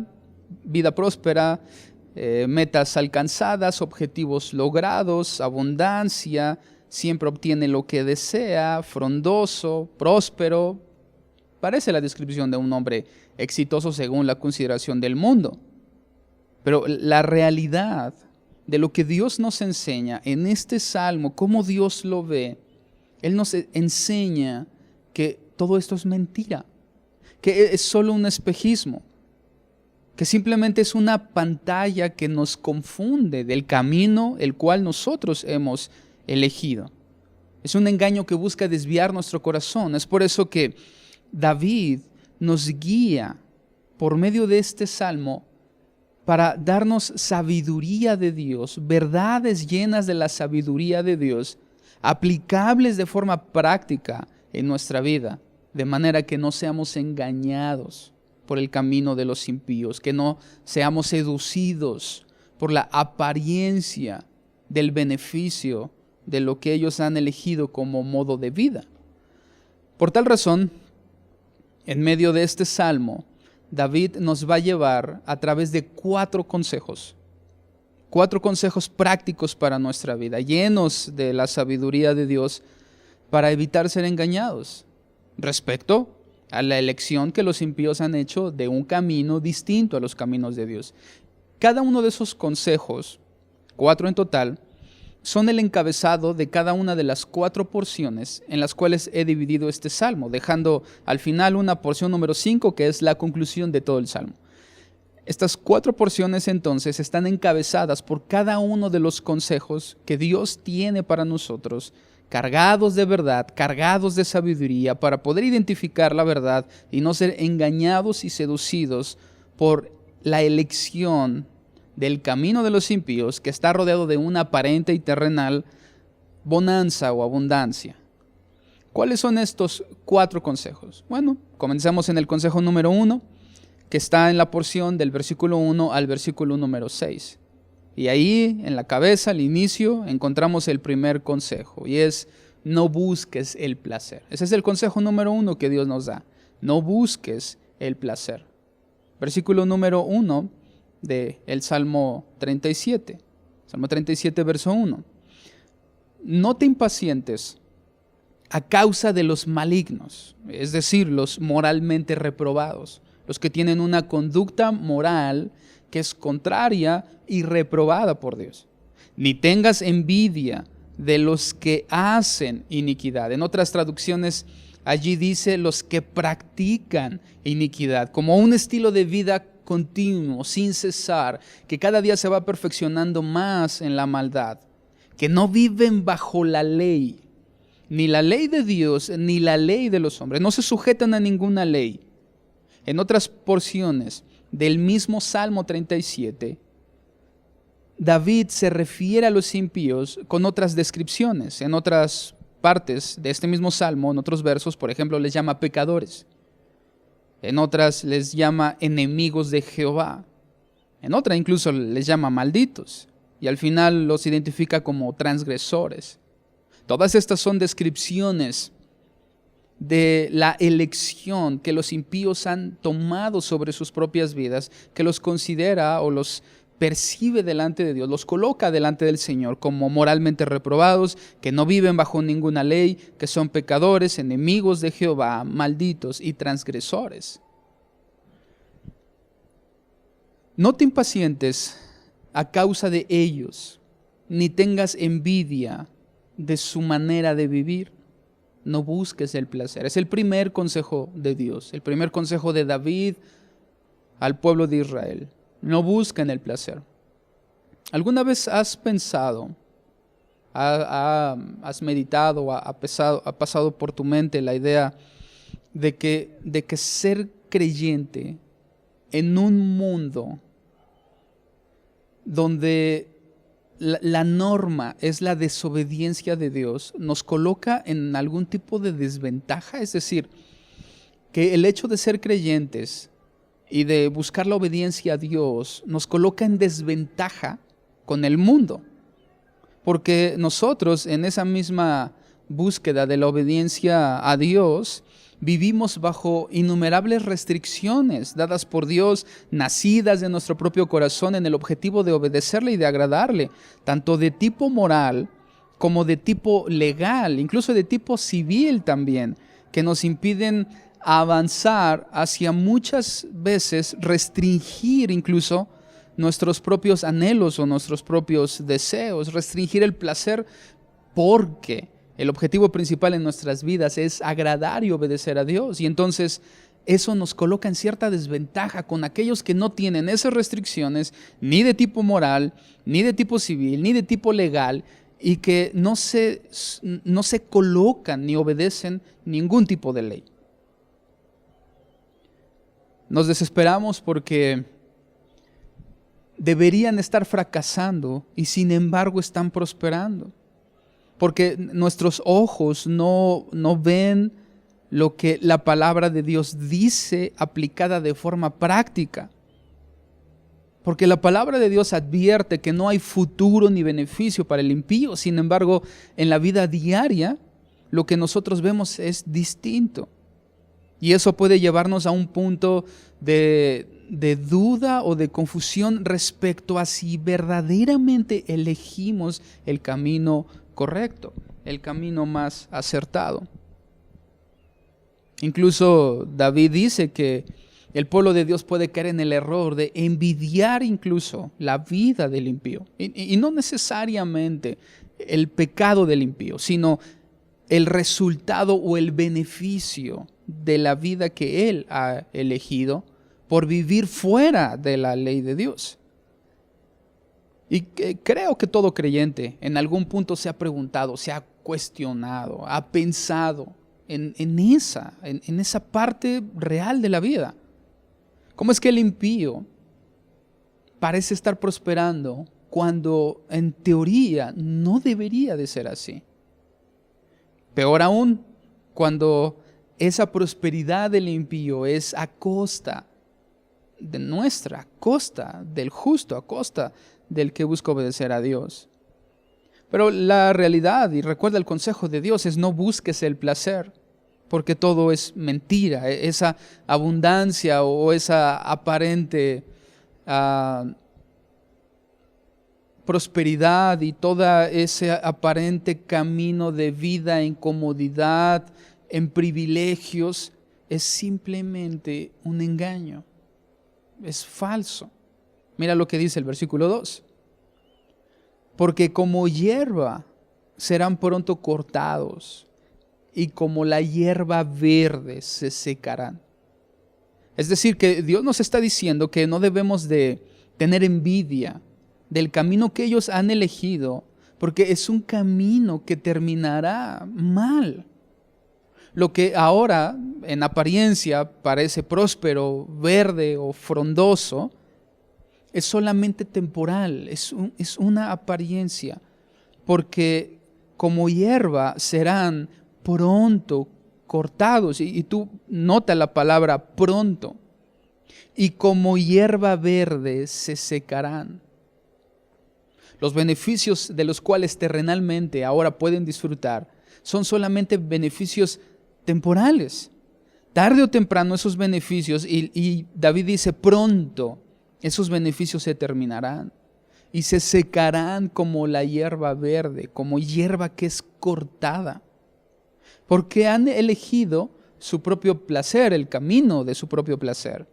Speaker 3: metas alcanzadas, objetivos logrados, abundancia, siempre obtiene lo que desea, frondoso, próspero. Parece la descripción de un hombre exitoso según la consideración del mundo. Pero la realidad de lo que Dios nos enseña en este salmo, cómo Dios lo ve, Él nos enseña que todo esto es mentira, que es solo un espejismo, que simplemente es una pantalla que nos confunde del camino el cual nosotros hemos elegido. Es un engaño que busca desviar nuestro corazón. Es por eso que David nos guía por medio de este salmo para darnos sabiduría de Dios, verdades llenas de la sabiduría de Dios, aplicables de forma práctica en nuestra vida, de manera que no seamos engañados por el camino de los impíos, que no seamos seducidos por la apariencia del beneficio de lo que ellos han elegido como modo de vida. Por tal razón, en medio de este salmo, David nos va a llevar a través de 4 consejos prácticos para nuestra vida, llenos de la sabiduría de Dios para evitar ser engañados respecto a la elección que los impíos han hecho de un camino distinto a los caminos de Dios. Cada uno de esos consejos, 4 en total, son el encabezado de cada una de las 4 porciones en las cuales he dividido este salmo, dejando al final una porción número 5 que es la conclusión de todo el salmo. Estas 4 porciones entonces están encabezadas por cada uno de los consejos que Dios tiene para nosotros, cargados de verdad, cargados de sabiduría, para poder identificar la verdad y no ser engañados y seducidos por la elección del camino de los impíos, que está rodeado de una aparente y terrenal bonanza o abundancia. ¿Cuáles son estos 4 consejos? Bueno, comenzamos en el consejo número 1, que está en la porción del versículo 1 al versículo número 6. Y ahí, en la cabeza, al inicio, encontramos el primer consejo, y es: no busques el placer. Ese es el consejo número 1 que Dios nos da. No busques el placer. Versículo número 1 del Salmo 37. Salmo 37, verso 1. No te impacientes a causa de los malignos, es decir, los moralmente reprobados, los que tienen una conducta moral que es contraria y reprobada por Dios. Ni tengas envidia de los que hacen iniquidad. En otras traducciones, allí dice los que practican iniquidad, como un estilo de vida continuo, sin cesar, que cada día se va perfeccionando más en la maldad, que no viven bajo la ley, ni la ley de Dios, ni la ley de los hombres, no se sujetan a ninguna ley. En otras porciones del mismo Salmo 37, David se refiere a los impíos con otras descripciones. En otras partes de este mismo salmo, en otros versos, por ejemplo, les llama pecadores. En otras les llama enemigos de Jehová. En otra incluso les llama malditos. Y al final los identifica como transgresores. Todas estas son descripciones de la elección que los impíos han tomado sobre sus propias vidas, que los considera o los percibe delante de Dios, los coloca delante del Señor como moralmente reprobados, que no viven bajo ninguna ley, que son pecadores, enemigos de Jehová, malditos y transgresores. No te impacientes a causa de ellos, ni tengas envidia de su manera de vivir. No busques el placer. Es el primer consejo de Dios, el primer consejo de David al pueblo de Israel. No busquen el placer. ¿Alguna vez has pensado, has meditado, ha pasado por tu mente la idea de que ser creyente en un mundo donde la norma es la desobediencia de Dios, nos coloca en algún tipo de desventaja? Es decir, que el hecho de ser creyentes y de buscar la obediencia a Dios nos coloca en desventaja con el mundo, porque nosotros en esa misma búsqueda de la obediencia a Dios vivimos bajo innumerables restricciones dadas por Dios, nacidas de nuestro propio corazón en el objetivo de obedecerle y de agradarle, tanto de tipo moral como de tipo legal, incluso de tipo civil también, que nos impiden avanzar hacia muchas veces restringir incluso nuestros propios anhelos o nuestros propios deseos, restringir el placer, porque el objetivo principal en nuestras vidas es agradar y obedecer a Dios. Y entonces eso nos coloca en cierta desventaja con aquellos que no tienen esas restricciones ni de tipo moral, ni de tipo civil, ni de tipo legal, y que no se colocan ni obedecen ningún tipo de ley. Nos desesperamos porque deberían estar fracasando y sin embargo están prosperando. Porque nuestros ojos no ven lo que la palabra de Dios dice aplicada de forma práctica. Porque la palabra de Dios advierte que no hay futuro ni beneficio para el impío. Sin embargo, en la vida diaria, lo que nosotros vemos es distinto. Y eso puede llevarnos a un punto de duda o de confusión respecto a si verdaderamente elegimos el camino correcto, el camino más acertado. Incluso David dice que el pueblo de Dios puede caer en el error de envidiar incluso la vida del impío. Y no necesariamente el pecado del impío, sino el resultado o el beneficio de la vida que él ha elegido por vivir fuera de la ley de Dios. Y creo que todo creyente en algún punto se ha preguntado, se ha cuestionado, ha pensado en esa parte real de la vida. ¿Cómo es que el impío parece estar prosperando cuando en teoría no debería de ser así? Peor aún, cuando esa prosperidad del impío es a costa de nuestra, a costa del justo, a costa del que busca obedecer a Dios. Pero la realidad, y recuerda el consejo de Dios, es no busques el placer, porque todo es mentira. Esa abundancia o esa aparente prosperidad y todo ese aparente camino de vida en comodidad, en privilegios, es simplemente un engaño. Es falso. Mira lo que dice el versículo 2. Porque como hierba serán pronto cortados, y como la hierba verde se secarán. Es decir, que Dios nos está diciendo que no debemos de tener envidia del camino que ellos han elegido, porque es un camino que terminará mal. Lo que ahora en apariencia parece próspero, verde o frondoso, es solamente temporal, es una apariencia, porque como hierba serán pronto cortados. Y tú nota la palabra pronto. Y como hierba verde se secarán. Los beneficios de los cuales terrenalmente ahora pueden disfrutar son solamente beneficios temporales. Tarde o temprano esos beneficios, y David dice pronto, esos beneficios se terminarán y se secarán como la hierba verde, como hierba que es cortada, porque han elegido su propio placer, el camino de su propio placer.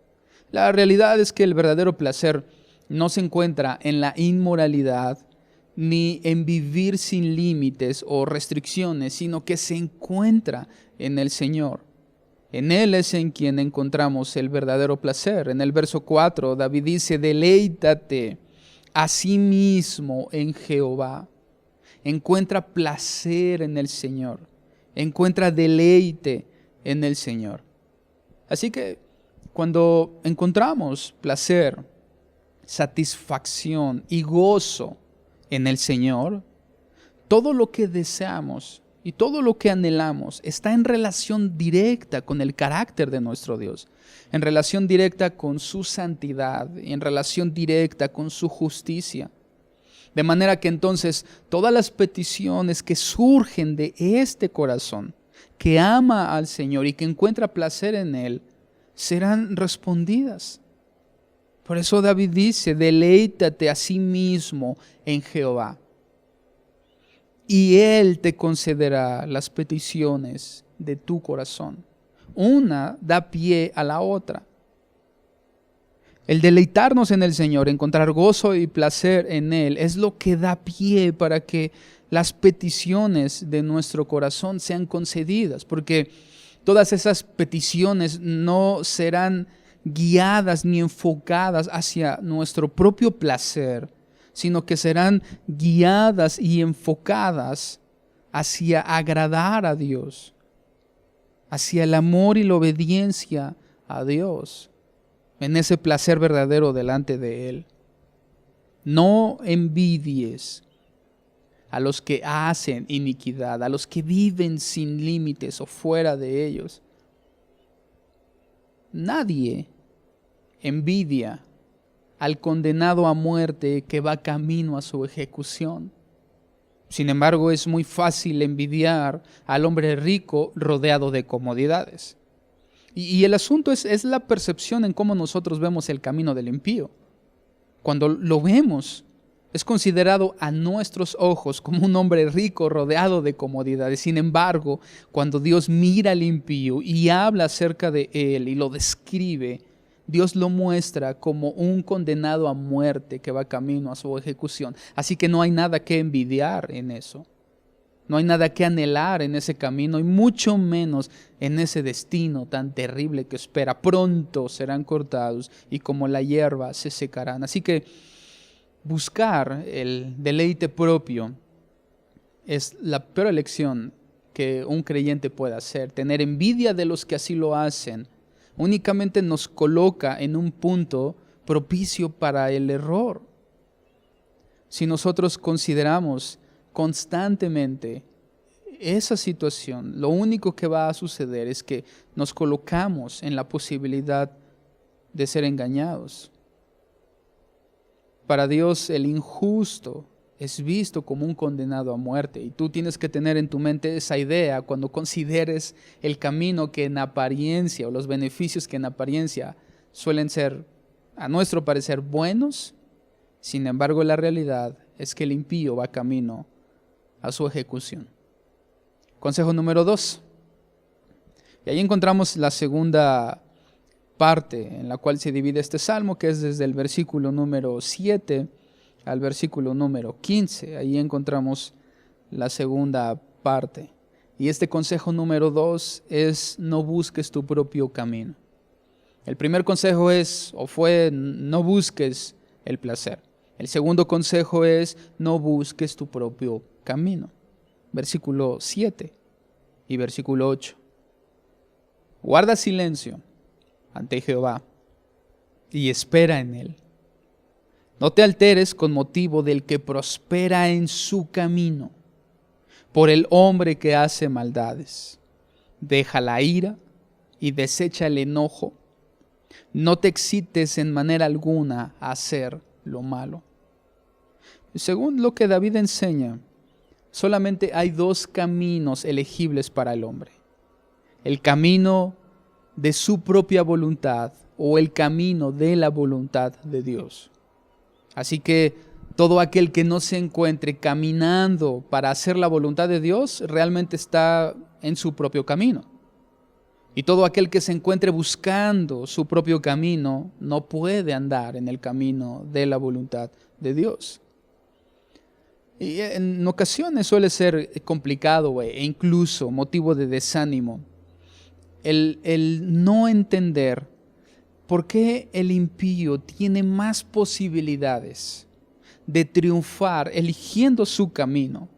Speaker 3: La realidad es que el verdadero placer no se encuentra en la inmoralidad ni en vivir sin límites o restricciones, sino que se encuentra en el Señor. En Él es en quien encontramos el verdadero placer. En el verso 4, David dice, deleítate a sí mismo en Jehová. Encuentra placer en el Señor. Encuentra deleite en el Señor. Así que cuando encontramos placer, satisfacción y gozo en el Señor, todo lo que deseamos y todo lo que anhelamos está en relación directa con el carácter de nuestro Dios, en relación directa con su santidad y en relación directa con su justicia. De manera que entonces todas las peticiones que surgen de este corazón, que ama al Señor y que encuentra placer en Él, serán respondidas. Por eso David dice, deleítate a sí mismo en Jehová, y Él te concederá las peticiones de tu corazón. Una da pie a la otra. El deleitarnos en el Señor, encontrar gozo y placer en Él, es lo que da pie para que las peticiones de nuestro corazón sean concedidas, porque todas esas peticiones no serán guiadas ni enfocadas hacia nuestro propio placer, sino que serán guiadas y enfocadas hacia agradar a Dios, hacia el amor y la obediencia a Dios, en ese placer verdadero delante de Él. No envidies a los que hacen iniquidad, a los que viven sin límites o fuera de ellos. Nadie envidia al condenado a muerte que va camino a su ejecución. Sin embargo, es muy fácil envidiar al hombre rico rodeado de comodidades. Y el asunto es la percepción en cómo nosotros vemos el camino del impío. Cuando lo vemos, es considerado a nuestros ojos como un hombre rico rodeado de comodidades. Sin embargo, cuando Dios mira al impío y habla acerca de él y lo describe, Dios lo muestra como un condenado a muerte que va camino a su ejecución. Así que no hay nada que envidiar en eso. No hay nada que anhelar en ese camino y mucho menos en ese destino tan terrible que espera. Pronto serán cortados y como la hierba se secarán. Así que buscar el deleite propio es la peor elección que un creyente pueda hacer. Tener envidia de los que así lo hacen únicamente nos coloca en un punto propicio para el error. Si nosotros consideramos constantemente esa situación, lo único que va a suceder es que nos colocamos en la posibilidad de ser engañados. Para Dios el injusto es visto como un condenado a muerte y tú tienes que tener en tu mente esa idea cuando consideres el camino que en apariencia o los beneficios que en apariencia suelen ser, a nuestro parecer, buenos. Sin embargo, la realidad es que el impío va camino a su ejecución. Consejo número 2. Y ahí encontramos la segunda parte en la cual se divide este salmo, que es desde el versículo número 7 al versículo número 15. Ahí encontramos la segunda parte. Y este consejo número 2 es: no busques tu propio camino. El primer consejo fue no busques el placer. El segundo consejo es: no busques tu propio camino. Versículo 7 y versículo 8. Guarda silencio ante Jehová y espera en Él. No te alteres con motivo del que prospera en su camino, por el hombre que hace maldades. Deja la ira y desecha el enojo. No te excites en manera alguna a hacer lo malo. Según lo que David enseña, solamente hay dos caminos elegibles para el hombre: el camino de su propia voluntad o el camino de la voluntad de Dios. Así que todo aquel que no se encuentre caminando para hacer la voluntad de Dios realmente está en su propio camino. Y todo aquel que se encuentre buscando su propio camino no puede andar en el camino de la voluntad de Dios. Y en ocasiones suele ser complicado e incluso motivo de desánimo el no entender por qué el impío tiene más posibilidades de triunfar eligiendo su camino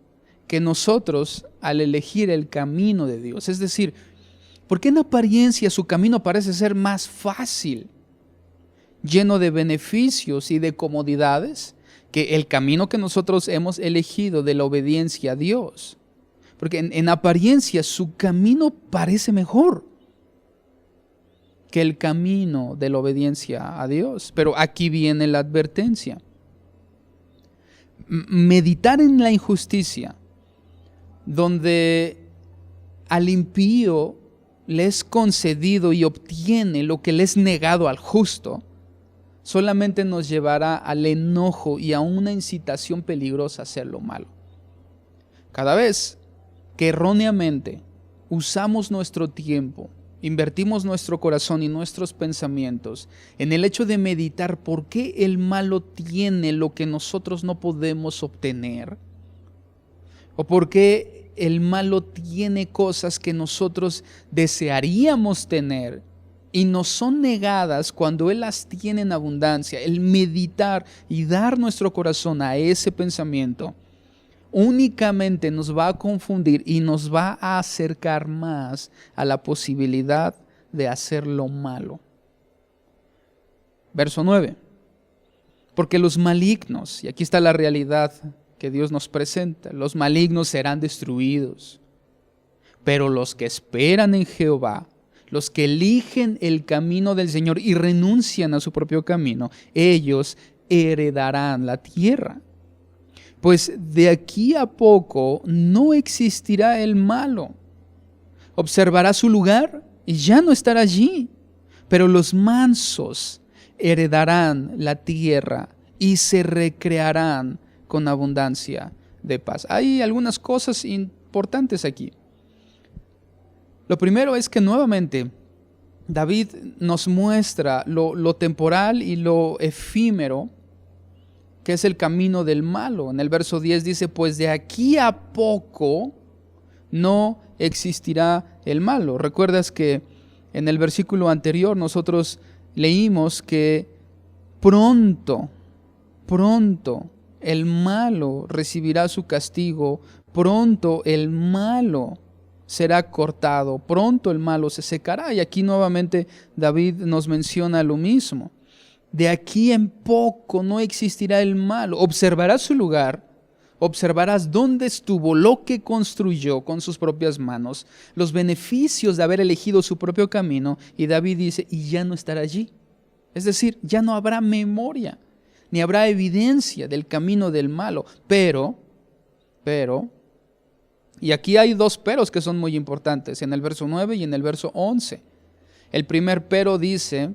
Speaker 3: que nosotros al elegir el camino de Dios. Es decir, ¿por qué en apariencia su camino parece ser más fácil, lleno de beneficios y de comodidades, que el camino que nosotros hemos elegido de la obediencia a Dios? Porque en apariencia su camino parece mejor que el camino de la obediencia a Dios. Pero aquí viene la advertencia. Meditar en la injusticia, donde al impío le es concedido y obtiene lo que le es negado al justo, solamente nos llevará al enojo y a una incitación peligrosa a hacer lo malo. Cada vez que erróneamente usamos nuestro tiempo, invertimos nuestro corazón y nuestros pensamientos en el hecho de meditar por qué el malo tiene lo que nosotros no podemos obtener, o por qué el malo tiene cosas que nosotros desearíamos tener y nos son negadas cuando Él las tiene en abundancia, el meditar y dar nuestro corazón a ese pensamiento únicamente nos va a confundir y nos va a acercar más a la posibilidad de hacer lo malo. Verso 9. Porque los malignos, y aquí está la realidad que Dios nos presenta, los malignos serán destruidos, pero los que esperan en Jehová, los que eligen el camino del Señor y renuncian a su propio camino, ellos heredarán la tierra. Pues de aquí a poco no existirá el malo. Observará su lugar y ya no estará allí. Pero los mansos heredarán la tierra y se recrearán con abundancia de paz. Hay algunas cosas importantes aquí. Lo primero es que nuevamente David nos muestra lo temporal y lo efímero que es el camino del malo. En el verso 10 dice, pues de aquí a poco no existirá el malo. ¿Recuerdas que en el versículo anterior nosotros leímos que pronto el malo recibirá su castigo, pronto el malo será cortado, pronto el malo se secará? Y aquí nuevamente David nos menciona lo mismo. De aquí en poco no existirá el malo. Observarás su lugar, observarás dónde estuvo, lo que construyó con sus propias manos, los beneficios de haber elegido su propio camino. Y David dice, y ya no estará allí. Es decir, ya no habrá memoria, ni habrá evidencia del camino del malo. Pero, y aquí hay dos peros que son muy importantes, en el verso 9 y en el verso 11. El primer pero dice,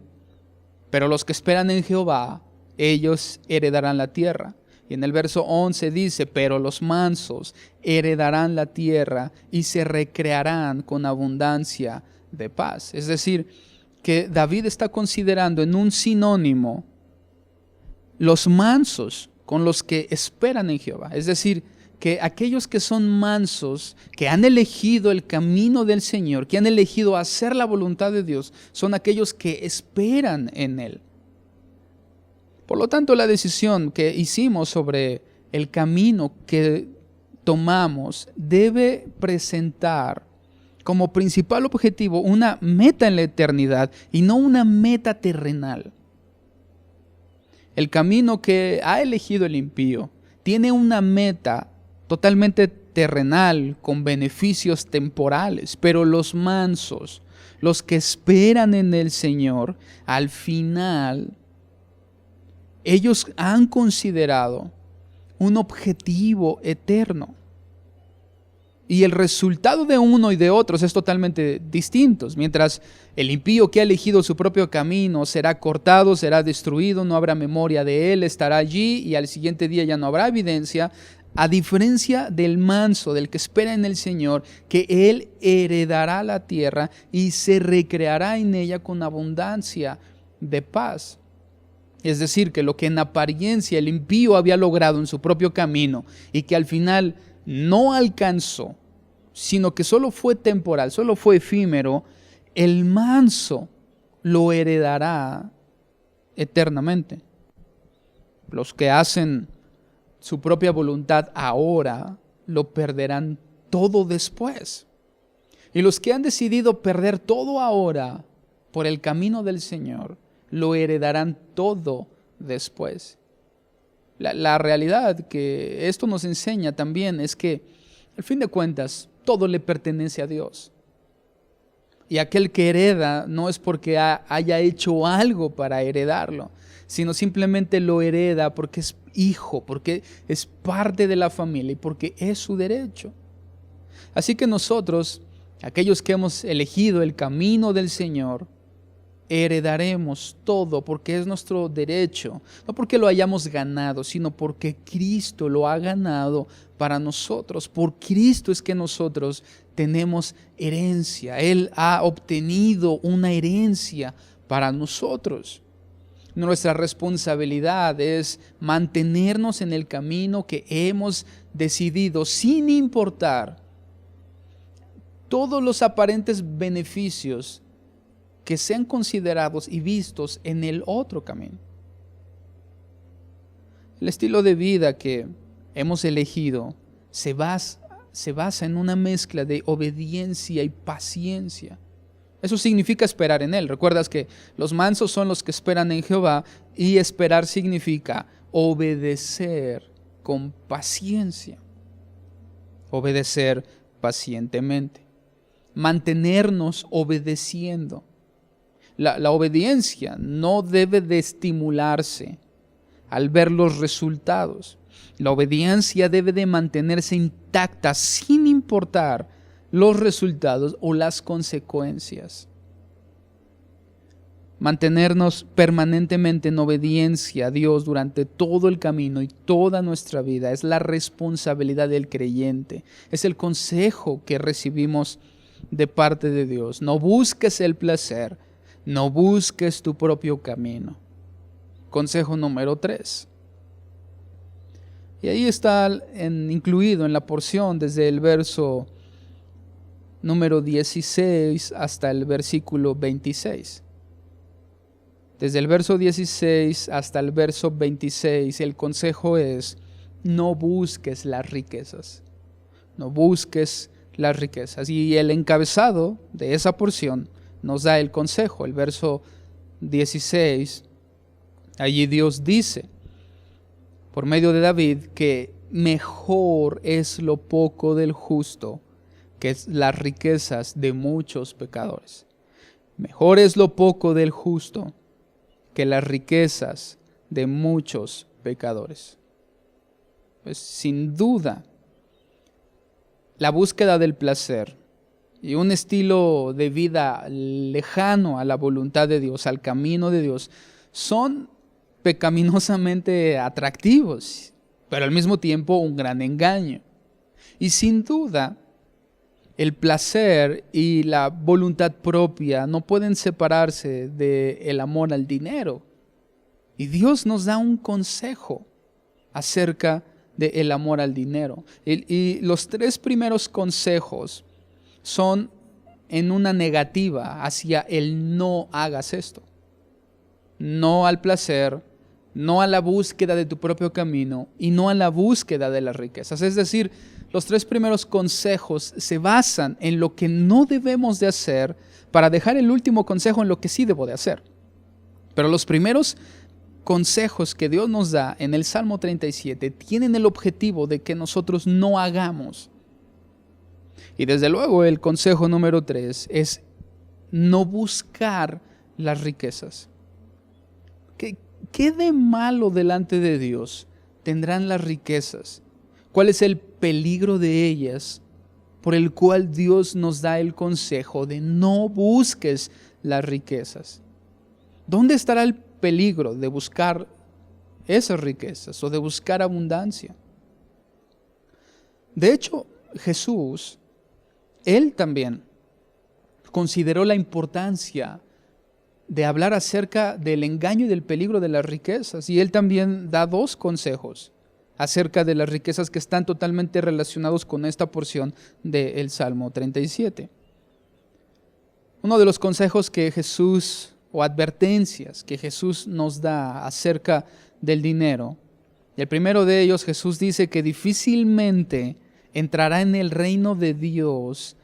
Speaker 3: pero los que esperan en Jehová, ellos heredarán la tierra. Y en el verso 11 dice, pero los mansos heredarán la tierra y se recrearán con abundancia de paz. Es decir, que David está considerando en un sinónimo los mansos con los que esperan en Jehová. Es decir, que aquellos que son mansos, que han elegido el camino del Señor, que han elegido hacer la voluntad de Dios, son aquellos que esperan en Él. Por lo tanto, la decisión que hicimos sobre el camino que tomamos debe presentar como principal objetivo una meta en la eternidad y no una meta terrenal. El camino que ha elegido el impío tiene una meta totalmente terrenal con beneficios temporales, pero los mansos, los que esperan en el Señor, al final, ellos han considerado un objetivo eterno. Y el resultado de uno y de otros es totalmente distinto. Mientras el impío que ha elegido su propio camino será cortado, será destruido, no habrá memoria de él, estará allí y al siguiente día ya no habrá evidencia. A diferencia del manso, del que espera en el Señor, que él heredará la tierra y se recreará en ella con abundancia de paz. Es decir, que lo que en apariencia el impío había logrado en su propio camino y que al final no alcanzó, sino que solo fue temporal, solo fue efímero, el manso lo heredará eternamente. Los que hacen su propia voluntad ahora lo perderán todo después. Y los que han decidido perder todo ahora por el camino del Señor, lo heredarán todo después. La realidad que esto nos enseña también es que, al fin de cuentas, todo le pertenece a Dios. Y aquel que hereda no es porque haya hecho algo para heredarlo, sino simplemente lo hereda porque es hijo, porque es parte de la familia y porque es su derecho. Así que nosotros, aquellos que hemos elegido el camino del Señor, heredaremos todo porque es nuestro derecho, no porque lo hayamos ganado, sino porque Cristo lo ha ganado para nosotros. Por Cristo es que nosotros tenemos herencia. Él ha obtenido una herencia para nosotros. Nuestra responsabilidad es mantenernos en el camino que hemos decidido, sin importar todos los aparentes beneficios que sean considerados y vistos en el otro camino. El estilo de vida que hemos elegido se basa en una mezcla de obediencia y paciencia. Eso significa esperar en Él. Recuerdas que los mansos son los que esperan en Jehová y esperar significa obedecer con paciencia. Obedecer pacientemente. Mantenernos obedeciendo. La obediencia no debe de estimularse al ver los resultados. La obediencia debe de mantenerse intacta sin importar los resultados o las consecuencias. Mantenernos permanentemente en obediencia a Dios durante todo el camino y toda nuestra vida es la responsabilidad del creyente. Es el consejo que recibimos de parte de Dios. No busques el placer. No busques tu propio camino. Consejo número 3. Y ahí está incluido en la porción desde el verso número 16 hasta el versículo 26. Desde el verso 16 hasta el verso 26, el consejo es: no busques las riquezas. No busques las riquezas. Y el encabezado de esa porción nos da el consejo, el verso 16, allí Dios dice, por medio de David, que mejor es lo poco del justo que las riquezas de muchos pecadores. Mejor es lo poco del justo que las riquezas de muchos pecadores. Pues sin duda, la búsqueda del placer y un estilo de vida lejano a la voluntad de Dios, al camino de Dios, son pecaminosamente atractivos, pero al mismo tiempo un gran engaño. Y sin duda, el placer y la voluntad propia no pueden separarse del amor al dinero. Y Dios nos da un consejo acerca del amor al dinero. Y los 3 primeros consejos son en una negativa hacia el no hagas esto. No al placer, no a la búsqueda de tu propio camino y no a la búsqueda de las riquezas. Es decir, los 3 primeros consejos se basan en lo que no debemos de hacer para dejar el último consejo en lo que sí debo de hacer. Pero los primeros consejos que Dios nos da en el Salmo 37 tienen el objetivo de que nosotros no hagamos Y desde luego el consejo número 3 es no buscar las riquezas. ¿Qué de malo delante de Dios tendrán las riquezas? ¿Cuál es el peligro de ellas por el cual Dios nos da el consejo de no busques las riquezas? ¿Dónde estará el peligro de buscar esas riquezas o de buscar abundancia? De hecho, Jesús, Él también consideró la importancia de hablar acerca del engaño y del peligro de las riquezas. Y Él también da 2 consejos acerca de las riquezas que están totalmente relacionados con esta porción del Salmo 37. Uno de los consejos que Jesús, o advertencias que Jesús nos da acerca del dinero, el primero de ellos, Jesús dice que difícilmente entrará en el reino de Dios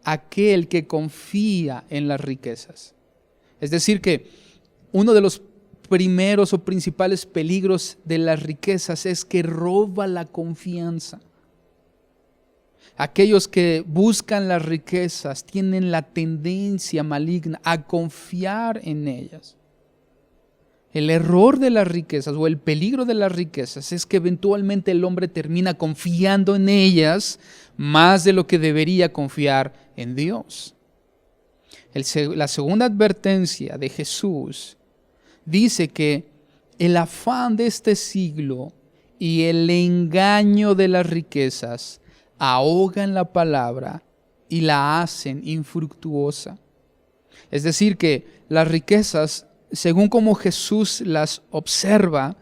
Speaker 3: aquel que confía en las riquezas. Es decir, que uno de los primeros o principales peligros de las riquezas es que roba la confianza. Aquellos que buscan las riquezas tienen la tendencia maligna a confiar en ellas. El error de las riquezas o el peligro de las riquezas es que eventualmente el hombre termina confiando en ellas más de lo que debería confiar en Dios. La segunda advertencia de Jesús dice que el afán de este siglo y el engaño de las riquezas ahogan la palabra y la hacen infructuosa. Es decir, que las riquezas, según como Jesús las observa,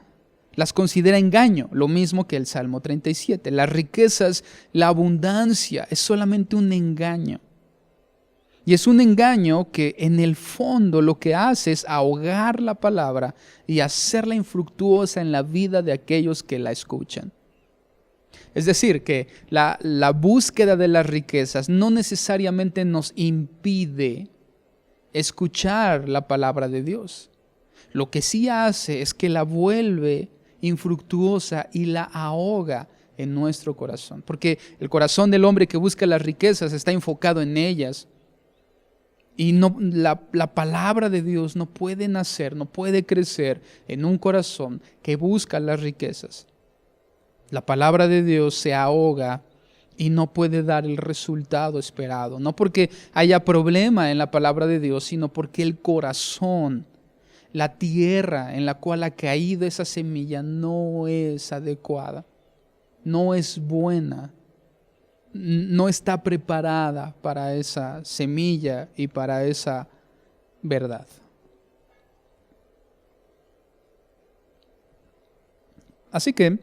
Speaker 3: las considera engaño, lo mismo que el Salmo 37. Las riquezas, la abundancia, es solamente un engaño. Y es un engaño que en el fondo lo que hace es ahogar la palabra y hacerla infructuosa en la vida de aquellos que la escuchan. Es decir, que la búsqueda de las riquezas no necesariamente nos impide escuchar la palabra de Dios. Lo que sí hace es que la vuelve infructuosa y la ahoga en nuestro corazón. Porque el corazón del hombre que busca las riquezas está enfocado en ellas. Y la palabra de Dios no puede nacer, no puede crecer en un corazón que busca las riquezas. La palabra de Dios se ahoga y no puede dar el resultado esperado. No porque haya problema en la palabra de Dios, sino porque el corazón, la tierra en la cual ha caído esa semilla no es adecuada, no es buena. No está preparada para esa semilla y para esa verdad. Así que,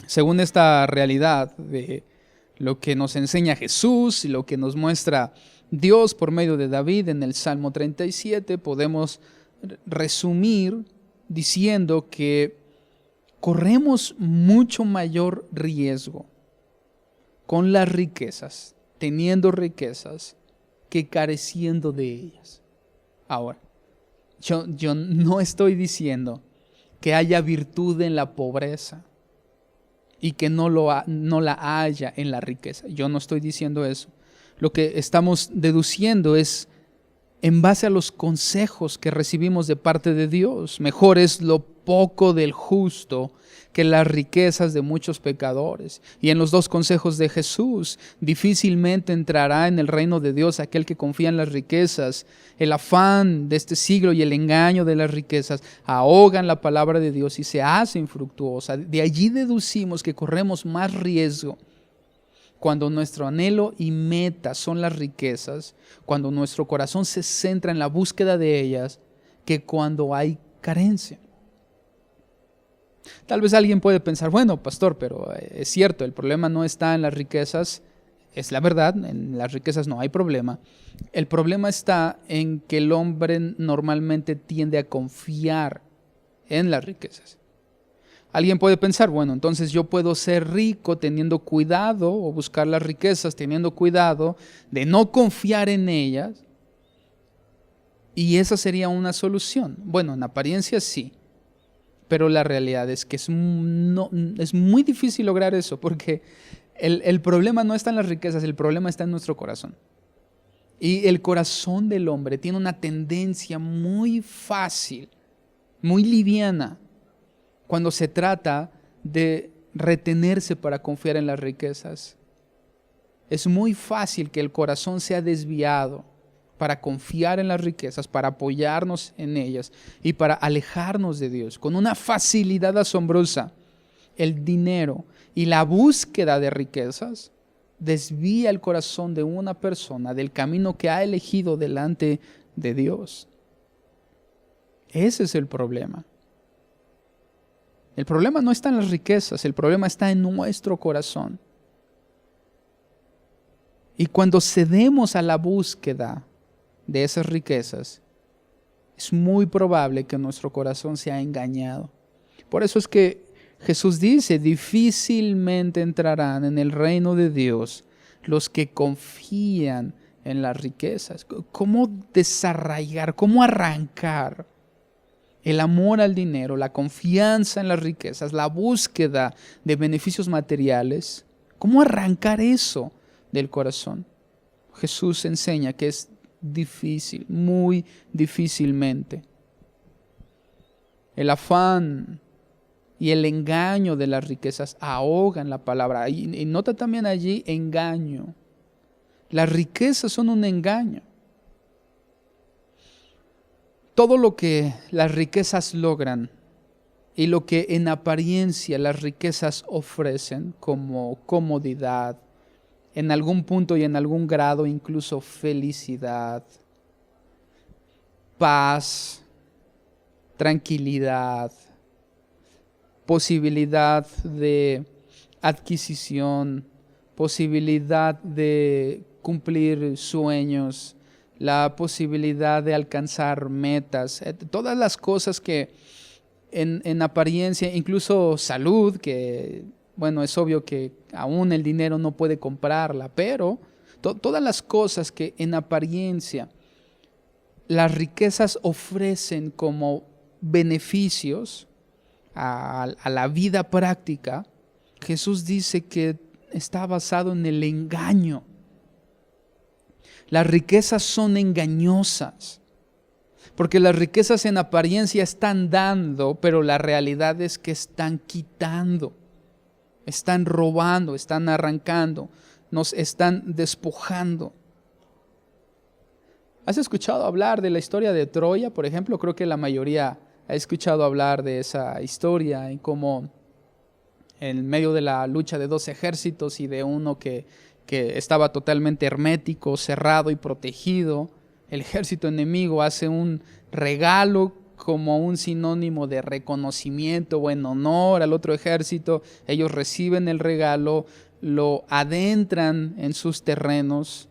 Speaker 3: según esta realidad de lo que nos enseña Jesús y lo que nos muestra Dios por medio de David en el Salmo 37, podemos resumir diciendo que corremos mucho mayor riesgo con las riquezas, teniendo riquezas, que careciendo de ellas. Ahora, yo no estoy diciendo que haya virtud en la pobreza y que no la haya en la riqueza. Yo no estoy diciendo eso. Lo que estamos deduciendo es en base a los consejos que recibimos de parte de Dios. Mejor es lo poco del justo que las riquezas de muchos pecadores. Y en los 2 consejos de Jesús, difícilmente entrará en el reino de Dios aquel que confía en las riquezas. El afán de este siglo y el engaño de las riquezas ahogan la palabra de Dios y se hace infructuosa. De allí deducimos que corremos más riesgo cuando nuestro anhelo y meta son las riquezas, cuando nuestro corazón se centra en la búsqueda de ellas, que cuando hay carencia. Tal vez alguien puede pensar, bueno, pastor, pero es cierto, el problema no está en las riquezas, es la verdad, en las riquezas no hay problema. El problema está en que el hombre normalmente tiende a confiar en las riquezas. Alguien puede pensar, bueno, entonces yo puedo ser rico teniendo cuidado o buscar las riquezas teniendo cuidado de no confiar en ellas y esa sería una solución. Bueno, en apariencia sí, pero la realidad es que es muy difícil lograr eso porque El problema no está en las riquezas, el problema está en nuestro corazón. Y el corazón del hombre tiene una tendencia muy fácil, muy liviana, cuando se trata de retenerse para confiar en las riquezas. Es muy fácil que el corazón sea desviado para confiar en las riquezas, para apoyarnos en ellas y para alejarnos de Dios. Con una facilidad asombrosa, el dinero y la búsqueda de riquezas desvía el corazón de una persona del camino que ha elegido delante de Dios. Ese es el problema. El problema no está en las riquezas, el problema está en nuestro corazón. Y cuando cedemos a la búsqueda de esas riquezas, es muy probable que nuestro corazón sea engañado. Por eso es que Jesús dice, difícilmente entrarán en el reino de Dios los que confían en las riquezas. ¿Cómo desarraigar, cómo arrancar el amor al dinero, la confianza en las riquezas, la búsqueda de beneficios materiales? ¿Cómo arrancar eso del corazón? Jesús enseña que es difícil, muy difícilmente. El afán y el engaño de las riquezas ahogan la palabra. Y nota también allí engaño. Las riquezas son un engaño. Todo lo que las riquezas logran y lo que en apariencia las riquezas ofrecen como comodidad, en algún punto y en algún grado incluso felicidad, paz, tranquilidad, posibilidad de adquisición, posibilidad de cumplir sueños, la posibilidad de alcanzar metas, todas las cosas que en apariencia, incluso salud, que bueno, es obvio que aún el dinero no puede comprarla, pero todas las cosas que en apariencia las riquezas ofrecen como beneficios a la vida práctica, Jesús dice que está basado en el engaño. Las riquezas son engañosas, porque las riquezas en apariencia están dando, pero la realidad es que están quitando, están robando, están arrancando, nos están despojando. ¿Has escuchado hablar de la historia de Troya, por ejemplo? Creo que la mayoría ha escuchado hablar de esa historia, en cómo en medio de la lucha de dos ejércitos y de uno que estaba totalmente hermético, cerrado y protegido, el ejército enemigo hace un regalo como un sinónimo de reconocimiento o en honor al otro ejército. Ellos reciben el regalo, lo adentran en sus terrenos,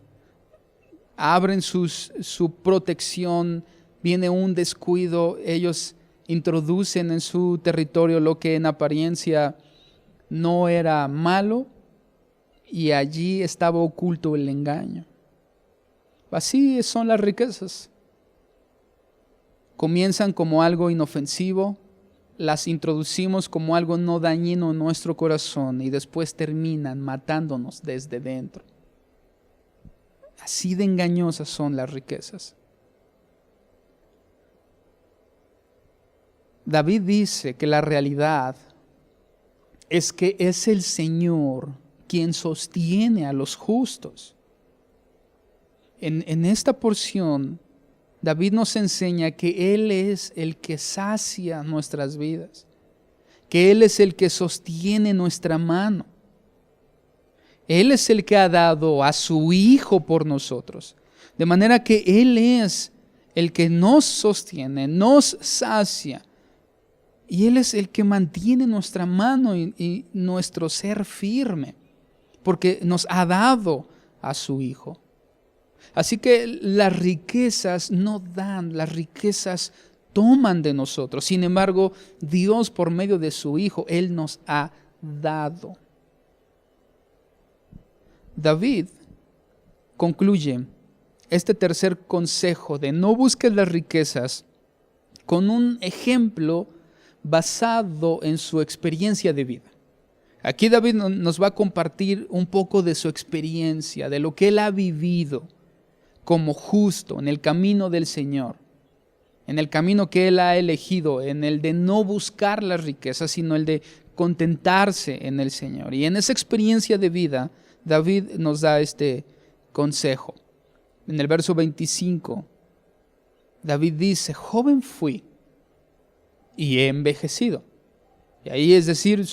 Speaker 3: abren su protección, viene un descuido, ellos introducen en su territorio lo que en apariencia no era malo, y allí estaba oculto el engaño. Así son las riquezas. Comienzan como algo inofensivo, las introducimos como algo no dañino en nuestro corazón y después terminan matándonos desde dentro. Así de engañosas son las riquezas. David dice que la realidad es que es el Señor quien sostiene a los justos. En esta porción, David nos enseña que Él es el que sacia nuestras vidas, que Él es el que sostiene nuestra mano. Él es el que ha dado a su Hijo por nosotros, de manera que Él es el que nos sostiene, nos sacia, y Él es el que mantiene nuestra mano y nuestro ser firme, porque nos ha dado a su Hijo. Así que las riquezas no dan, las riquezas toman de nosotros. Sin embargo, Dios por medio de su Hijo, Él nos ha dado. David concluye este tercer consejo de no busques las riquezas con un ejemplo basado en su experiencia de vida. Aquí David nos va a compartir un poco de su experiencia, de lo que él ha vivido como justo en el camino del Señor, en el camino que él ha elegido, en el de no buscar las riquezas, sino el de contentarse en el Señor. Y en esa experiencia de vida, David nos da este consejo. En el verso 25, David dice: joven fui y he envejecido. Y ahí, es decir,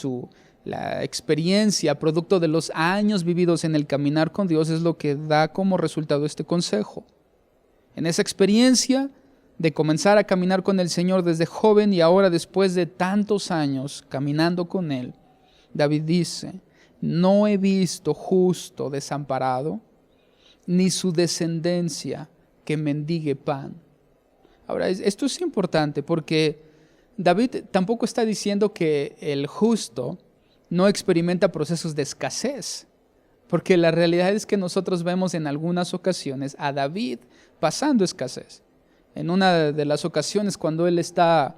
Speaker 3: la experiencia, producto de los años vividos en el caminar con Dios, es lo que da como resultado este consejo. En esa experiencia de comenzar a caminar con el Señor desde joven y ahora después de tantos años caminando con Él, David dice: no he visto justo desamparado, ni su descendencia que mendigue pan. Ahora, esto es importante porque David tampoco está diciendo que el justo no experimenta procesos de escasez, porque la realidad es que nosotros vemos en algunas ocasiones a David pasando escasez. En una de las ocasiones, cuando él está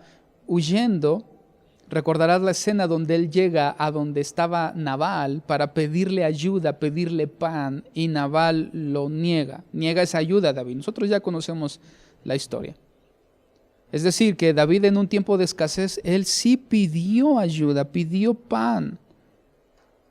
Speaker 3: huyendo, recordarás la escena donde él llega a donde estaba Nabal para pedirle ayuda, pedirle pan, y Nabal lo niega esa ayuda a David. Nosotros ya conocemos la historia. Es decir, que David, en un tiempo de escasez, él sí pidió ayuda, pidió pan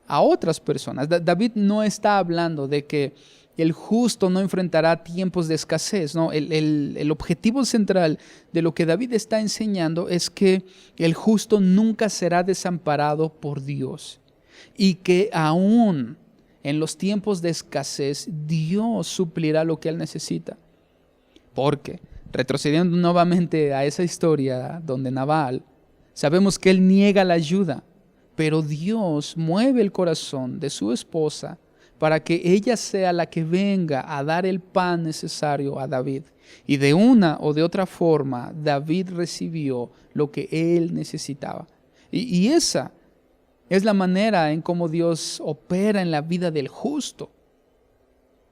Speaker 3: a otras personas. David no está hablando de que el justo no enfrentará tiempos de escasez, ¿no? El objetivo central de lo que David está enseñando es que el justo nunca será desamparado por Dios, y que aún en los tiempos de escasez Dios suplirá lo que él necesita. Porque, retrocediendo nuevamente a esa historia donde Nabal, sabemos que él niega la ayuda, pero Dios mueve el corazón de su esposa para que ella sea la que venga a dar el pan necesario a David. Y de una o de otra forma, David recibió lo que él necesitaba. Y esa es la manera en cómo Dios opera en la vida del justo,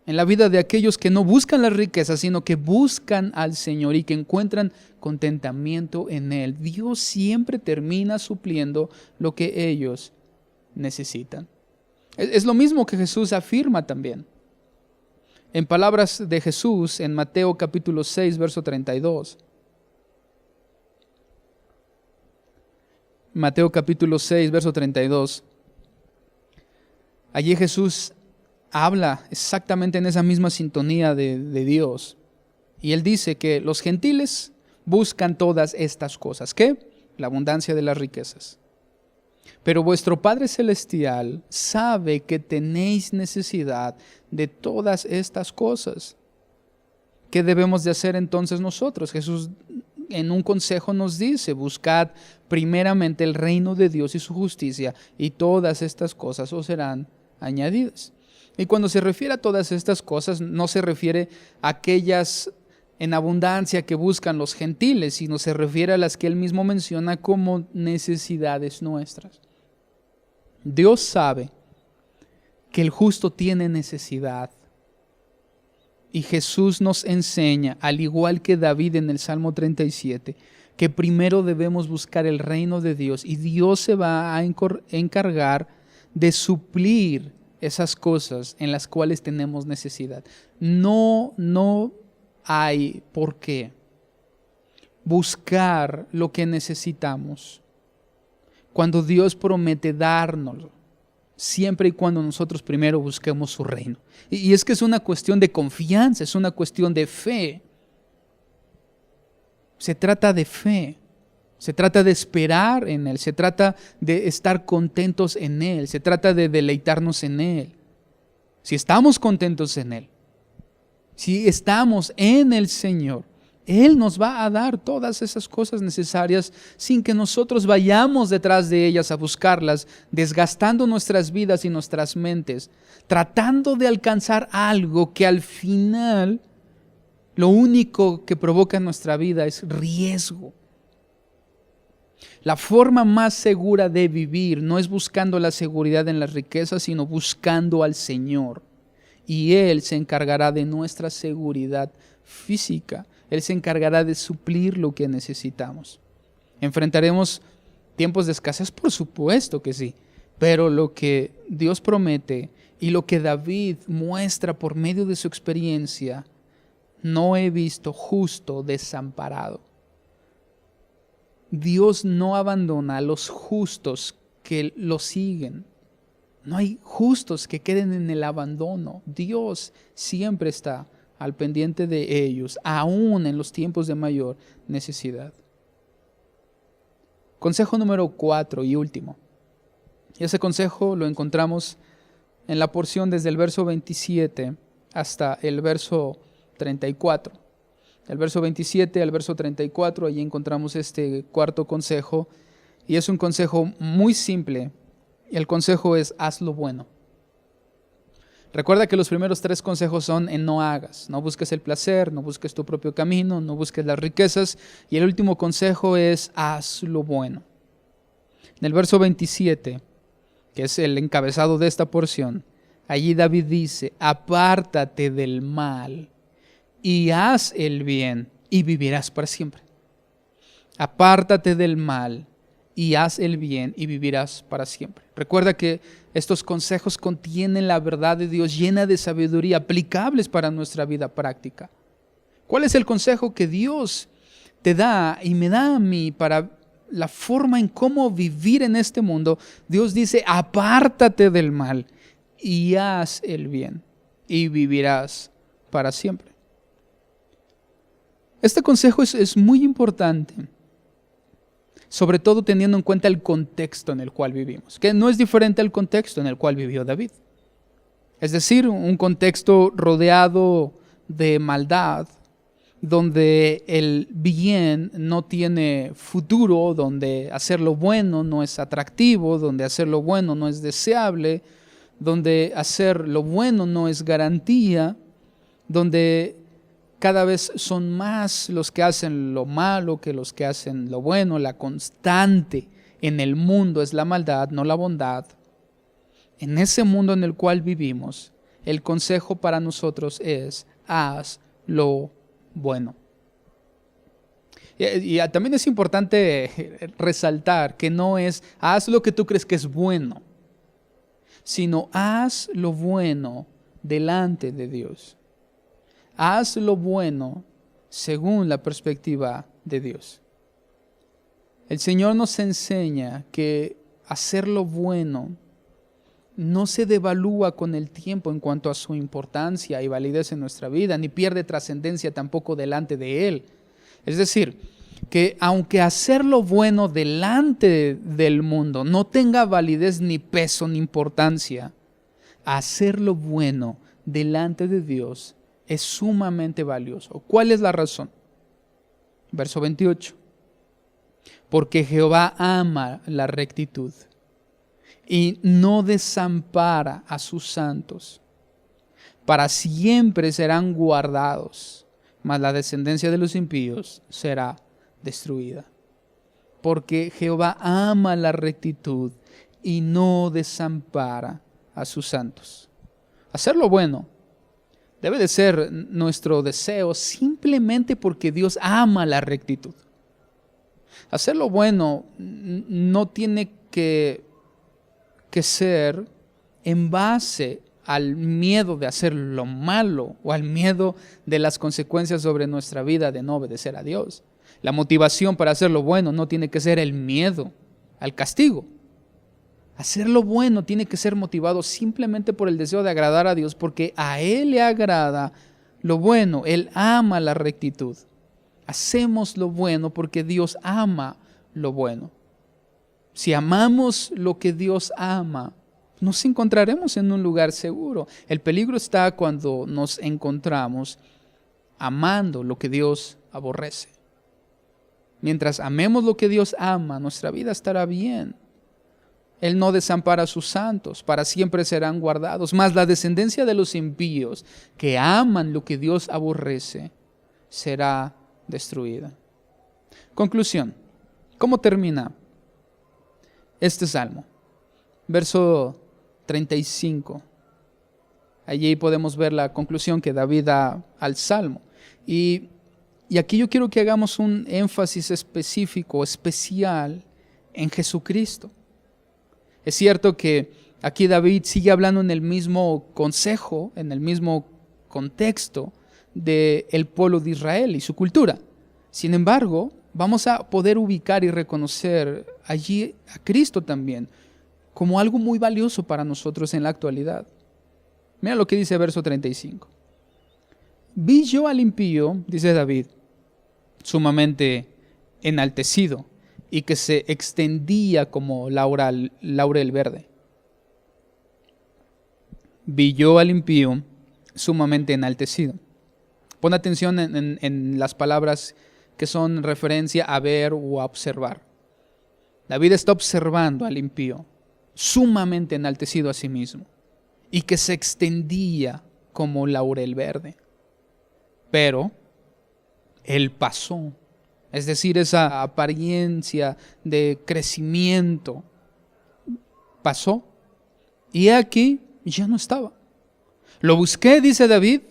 Speaker 3: en la vida de aquellos que no buscan las riquezas, sino que buscan al Señor y que encuentran contentamiento en Él. Dios siempre termina supliendo lo que ellos necesitan. Es lo mismo que Jesús afirma también. En palabras de Jesús en Mateo capítulo 6, verso 32. Mateo capítulo 6, verso 32. Allí Jesús habla exactamente en esa misma sintonía de Dios. Y Él dice que los gentiles buscan todas estas cosas. ¿Qué? La abundancia de las riquezas. Pero vuestro Padre Celestial sabe que tenéis necesidad de todas estas cosas. ¿Qué debemos de hacer entonces nosotros? Jesús en un consejo nos dice: buscad primeramente el reino de Dios y su justicia, y todas estas cosas os serán añadidas. Y cuando se refiere a todas estas cosas, no se refiere a aquellas en abundancia que buscan los gentiles, sino se refiere a las que Él mismo menciona como necesidades nuestras. Dios sabe que el justo tiene necesidad. Y Jesús nos enseña, al igual que David en el Salmo 37, que primero debemos buscar el reino de Dios, y Dios se va a encargar de suplir esas cosas en las cuales tenemos necesidad. No hay por qué buscar lo que necesitamos cuando Dios promete dárnoslo, siempre y cuando nosotros primero busquemos su reino. Y es que es una cuestión de confianza, es una cuestión de fe. Se trata de fe, se trata de esperar en Él, se trata de estar contentos en Él, se trata de deleitarnos en Él. Si estamos contentos en Él, si estamos en el Señor, Él nos va a dar todas esas cosas necesarias sin que nosotros vayamos detrás de ellas a buscarlas, desgastando nuestras vidas y nuestras mentes, tratando de alcanzar algo que al final lo único que provoca en nuestra vida es riesgo. La forma más segura de vivir no es buscando la seguridad en las riquezas, sino buscando al Señor. Y Él se encargará de nuestra seguridad física. Él se encargará de suplir lo que necesitamos. ¿Enfrentaremos tiempos de escasez? Por supuesto que sí. Pero lo que Dios promete y lo que David muestra por medio de su experiencia, no he visto justo desamparado. Dios no abandona a los justos que lo siguen. No hay justos que queden en el abandono. Dios siempre está al pendiente de ellos, aún en los tiempos de mayor necesidad. Consejo número 4 y último. Y ese consejo lo encontramos en la porción desde el verso 27 hasta el verso 34. Del verso 27 al verso 34, allí encontramos este cuarto consejo, y es un consejo muy simple. El consejo es: haz lo bueno. Recuerda que los primeros 3 consejos son en no hagas. No busques el placer, no busques tu propio camino, no busques las riquezas. Y el último consejo es: haz lo bueno. En el verso 27, que es el encabezado de esta porción, allí David dice: apártate del mal y haz el bien y vivirás para siempre. Apártate del mal y haz el bien y vivirás para siempre. Recuerda que estos consejos contienen la verdad de Dios llena de sabiduría, aplicables para nuestra vida práctica. ¿Cuál es el consejo que Dios te da y me da a mí para la forma en cómo vivir en este mundo? Dios dice: apártate del mal y haz el bien y vivirás para siempre. Este consejo es muy importante, sobre todo teniendo en cuenta el contexto en el cual vivimos, que no es diferente al contexto en el cual vivió David. Es decir, un contexto rodeado de maldad, donde el bien no tiene futuro, donde hacer lo bueno no es atractivo, donde hacer lo bueno no es deseable, donde hacer lo bueno no es garantía, donde cada vez son más los que hacen lo malo que los que hacen lo bueno. La constante en el mundo es la maldad, no la bondad. En ese mundo en el cual vivimos, el consejo para nosotros es: haz lo bueno. Y también es importante resaltar que no es haz lo que tú crees que es bueno, sino haz lo bueno delante de Dios. Haz lo bueno según la perspectiva de Dios. El Señor nos enseña que hacer lo bueno no se devalúa con el tiempo en cuanto a su importancia y validez en nuestra vida, ni pierde trascendencia tampoco delante de Él. Es decir, que aunque hacer lo bueno delante del mundo no tenga validez, ni peso, ni importancia, hacer lo bueno delante de Dios es sumamente valioso. ¿Cuál es la razón? Verso 28. Porque Jehová ama la rectitud y no desampara a sus santos. Para siempre serán guardados, mas la descendencia de los impíos será destruida. Porque Jehová ama la rectitud y no desampara a sus santos. Hacer lo bueno debe de ser nuestro deseo simplemente porque Dios ama la rectitud. Hacer lo bueno no tiene que ser en base al miedo de hacer lo malo o al miedo de las consecuencias sobre nuestra vida de no obedecer a Dios. La motivación para hacer lo bueno no tiene que ser el miedo al castigo. Hacer lo bueno tiene que ser motivado simplemente por el deseo de agradar a Dios, porque a Él le agrada lo bueno. Él ama la rectitud. Hacemos lo bueno porque Dios ama lo bueno. Si amamos lo que Dios ama, nos encontraremos en un lugar seguro. El peligro está cuando nos encontramos amando lo que Dios aborrece. Mientras amemos lo que Dios ama, nuestra vida estará bien. Él no desampara a sus santos, para siempre serán guardados. Mas la descendencia de los impíos que aman lo que Dios aborrece será destruida. Conclusión. ¿Cómo termina este salmo? Verso 35. Allí podemos ver la conclusión que David da al salmo. Y aquí yo quiero que hagamos un énfasis específico, especial en Jesucristo. Es cierto que aquí David sigue hablando en el mismo consejo, en el mismo contexto del pueblo de Israel y su cultura. Sin embargo, vamos a poder ubicar y reconocer allí a Cristo también como algo muy valioso para nosotros en la actualidad. Mira lo que dice el verso 35. Vi yo al impío, dice David, sumamente enaltecido y que se extendía como laurel verde. Vi yo al impío sumamente enaltecido. Pon atención en las palabras que son referencia a ver o a observar. David está observando al impío, sumamente enaltecido a sí mismo, y que se extendía como laurel verde. Pero él pasó, es decir, esa apariencia de crecimiento pasó, y aquí ya no estaba. Lo busqué, dice David,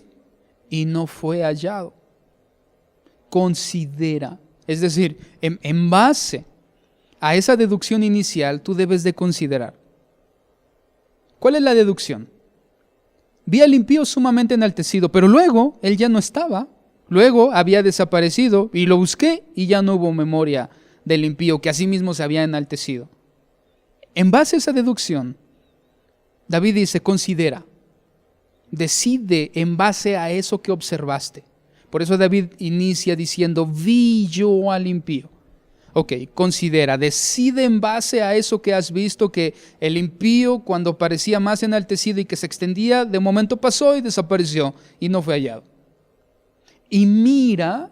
Speaker 3: y no fue hallado. Considera, es decir, en base a esa deducción inicial, tú debes de considerar. ¿Cuál es la deducción? Vi al impío sumamente enaltecido, pero luego él ya no estaba. Luego había desaparecido y lo busqué y ya no hubo memoria del impío que asimismo se había enaltecido. En base a esa deducción, David dice, considera, decide en base a eso que observaste. Por eso David inicia diciendo, vi yo al impío. Ok, considera, decide en base a eso que has visto, que el impío cuando parecía más enaltecido y que se extendía, de momento pasó y desapareció y no fue hallado. Y mira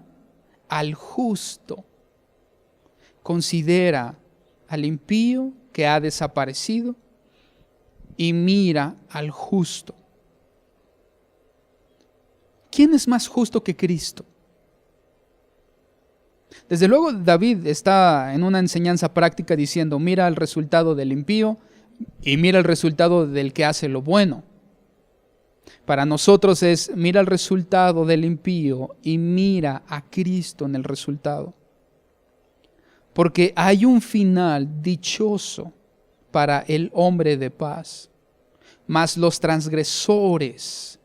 Speaker 3: al justo. Considera al impío que ha desaparecido y mira al justo. ¿Quién es más justo que Cristo? Desde luego David está en una enseñanza práctica diciendo, mira el resultado del impío y mira el resultado del que hace lo bueno. Para nosotros es, mira el resultado del impío y mira a Cristo en el resultado. Porque hay un final dichoso para el hombre de paz, mas los transgresores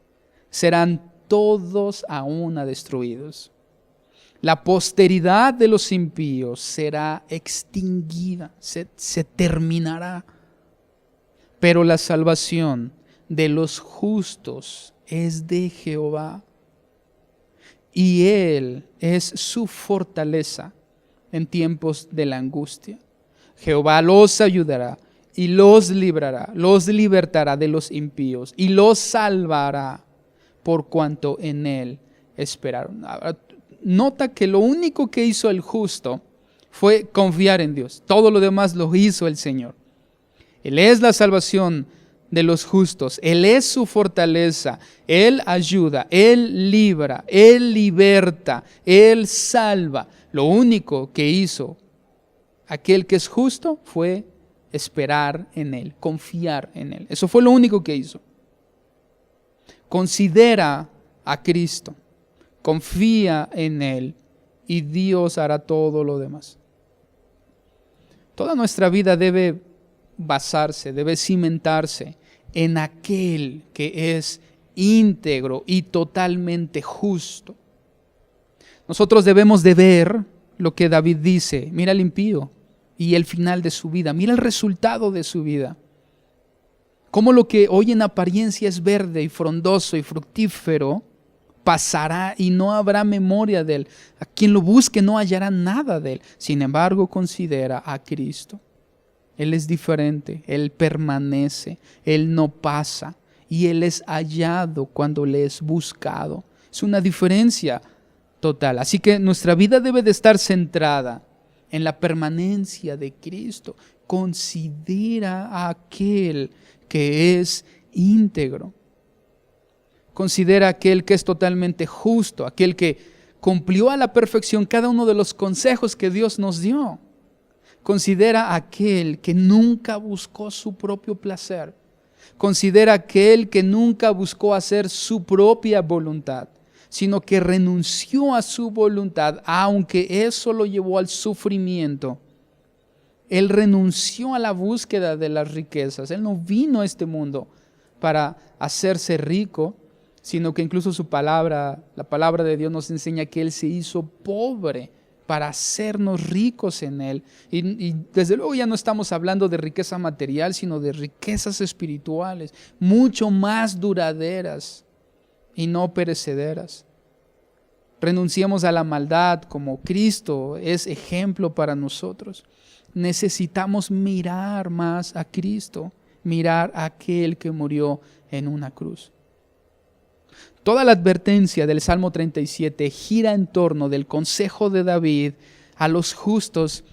Speaker 3: serán todos a una destruidos. La posteridad de los impíos será extinguida, se terminará. Pero la salvación de los justos es de Jehová, y Él es su fortaleza en tiempos de la angustia. Jehová los ayudará y los librará, los libertará de los impíos y los salvará por cuanto en Él esperaron. Ahora, nota que lo único que hizo el justo fue confiar en Dios. Todo lo demás lo hizo el Señor. Él es la salvación de los justos. Él es su fortaleza. Él ayuda, Él libra, Él liberta, Él salva. Lo único que hizo aquel que es justo fue esperar en Él, confiar en Él. Eso fue lo único que hizo. Considera a Cristo, confía en Él y Dios hará todo lo demás. Toda nuestra vida debe basarse, debe cimentarse en aquel que es íntegro y totalmente justo. Nosotros debemos de ver lo que David dice, mira al impío y el final de su vida, mira el resultado de su vida. Cómo lo que hoy en apariencia es verde y frondoso y fructífero, pasará y no habrá memoria de él. A quien lo busque no hallará nada de él. Sin embargo, considera a Cristo. Él es diferente, Él permanece, Él no pasa y Él es hallado cuando le es buscado. Es una diferencia total. Así que nuestra vida debe de estar centrada en la permanencia de Cristo. Considera a aquel que es íntegro. Considera a aquel que es totalmente justo, aquel que cumplió a la perfección cada uno de los consejos que Dios nos dio. Considera a aquel que nunca buscó su propio placer. Considera a aquel que nunca buscó hacer su propia voluntad, sino que renunció a su voluntad, aunque eso lo llevó al sufrimiento. Él renunció a la búsqueda de las riquezas. Él no vino a este mundo para hacerse rico, sino que incluso su palabra, la palabra de Dios nos enseña que Él se hizo pobre para hacernos ricos en Él. Y desde luego ya no estamos hablando de riqueza material, sino de riquezas espirituales, mucho más duraderas y no perecederas. Renunciemos a la maldad como Cristo es ejemplo para nosotros. Necesitamos mirar más a Cristo, mirar a aquel que murió en una cruz. Toda la advertencia del Salmo 37 gira en torno del consejo de David a los justos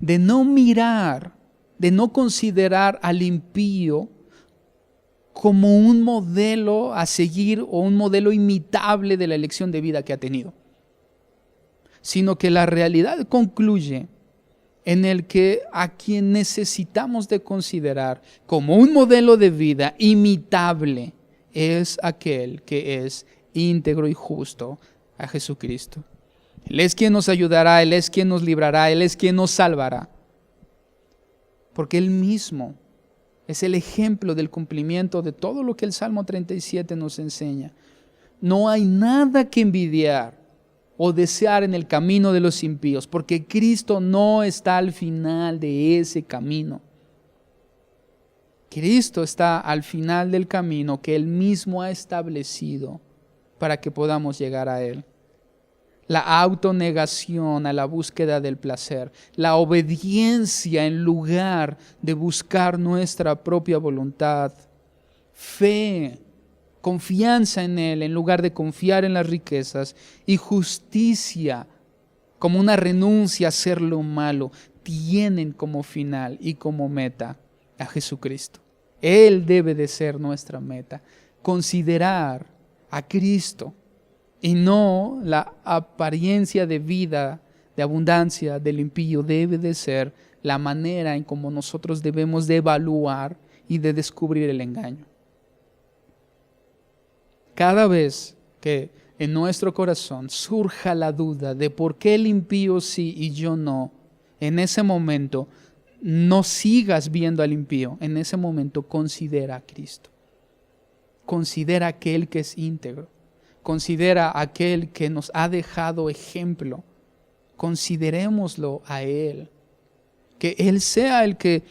Speaker 3: de no mirar, de no considerar al impío como un modelo a seguir o un modelo imitable de la elección de vida que ha tenido, sino que la realidad concluye en el que a quien necesitamos de considerar como un modelo de vida imitable es aquel que es íntegro y justo, a Jesucristo. Él es quien nos ayudará, Él es quien nos librará, Él es quien nos salvará. Porque Él mismo es el ejemplo del cumplimiento de todo lo que el Salmo 37 nos enseña. No hay nada que envidiar o desear en el camino de los impíos, porque Cristo no está al final de ese camino. Cristo está al final del camino que Él mismo ha establecido para que podamos llegar a Él. La autonegación a la búsqueda del placer, la obediencia en lugar de buscar nuestra propia voluntad, fe, confianza en Él en lugar de confiar en las riquezas, y justicia como una renuncia a hacer lo malo, tienen como final y como meta a Jesucristo. Él debe de ser nuestra meta, considerar a Cristo y no la apariencia de vida, de abundancia del impío. Debe de ser la manera en cómo nosotros debemos de evaluar y de descubrir el engaño. Cada vez que en nuestro corazón surja la duda de por qué el impío sí y yo no, en ese momento no sigas viendo al impío, en ese momento considera a Cristo. Considera a aquel que es íntegro. Considera a aquel que nos ha dejado ejemplo. Considerémoslo a Él. Que Él sea el que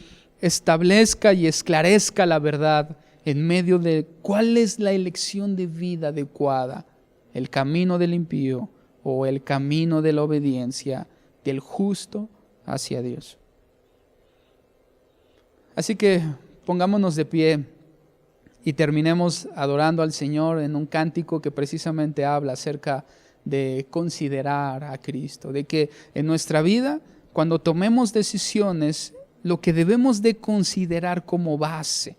Speaker 3: establezca y esclarezca la verdad en medio de cuál es la elección de vida adecuada, el camino del impío o el camino de la obediencia del justo hacia Dios. Así que pongámonos de pie y terminemos adorando al Señor en un cántico que precisamente habla acerca de considerar a Cristo, de que en nuestra vida, cuando tomemos decisiones, lo que debemos de considerar como base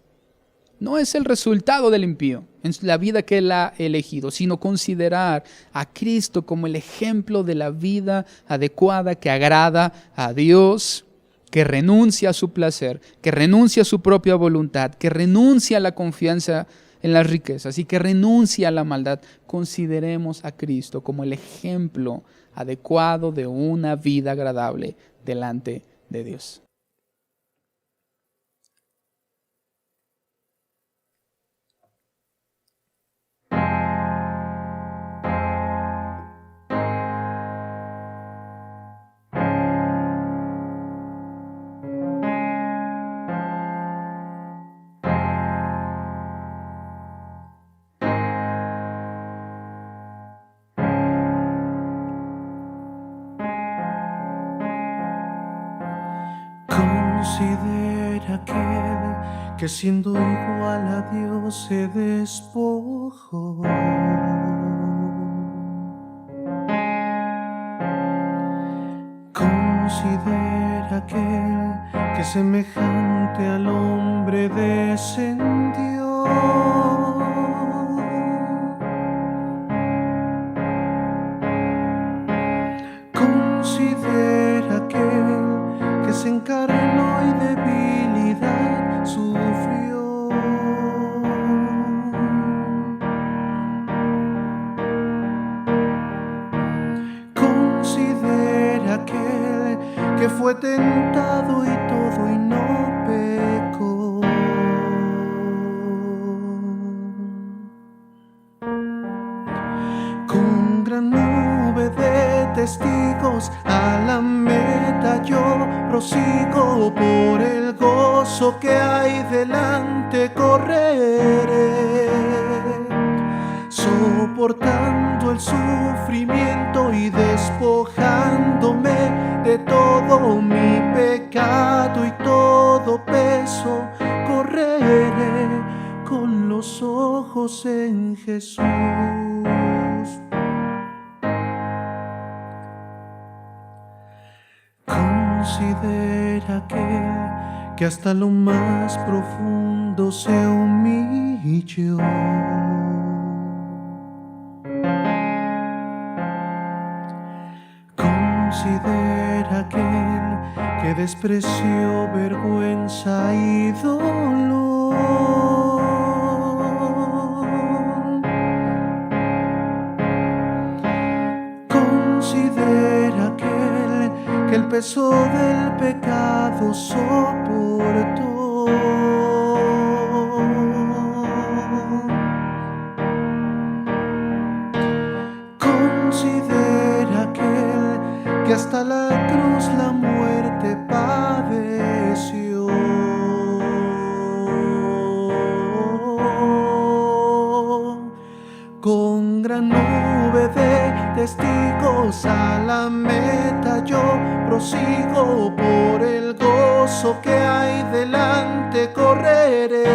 Speaker 3: no es el resultado del impío en la vida que él ha elegido, sino considerar a Cristo como el ejemplo de la vida adecuada que agrada a Dios, que renuncia a su placer, que renuncia a su propia voluntad, que renuncia a la confianza en las riquezas y que renuncia a la maldad. Consideremos a Cristo como el ejemplo adecuado de una vida agradable delante de Dios.
Speaker 2: Considera aquel que siendo igual a Dios se despojó. Considera aquel que semejante al hombre descendió. Considera aquel que se encarnó y debilidad sufrió. Considera aquel que que fue tentado y todo y no pecó. Con gran nube de testigos a la meta yo prosigo, por el gozo que hay delante correré, soportando el sufrimiento y despojándome de todo mi pecado y todo peso, correré con los ojos en Jesús. Considera aquel que hasta lo más profundo se humilló. Considera aquel que despreció vergüenza y dolor. Considera aquel que el peso del pecado soportó. Considera aquel que hasta la cruz la muerte padeció. Con gran nube de testigos a la meta yo prosigo, por el gozo que hay delante correré,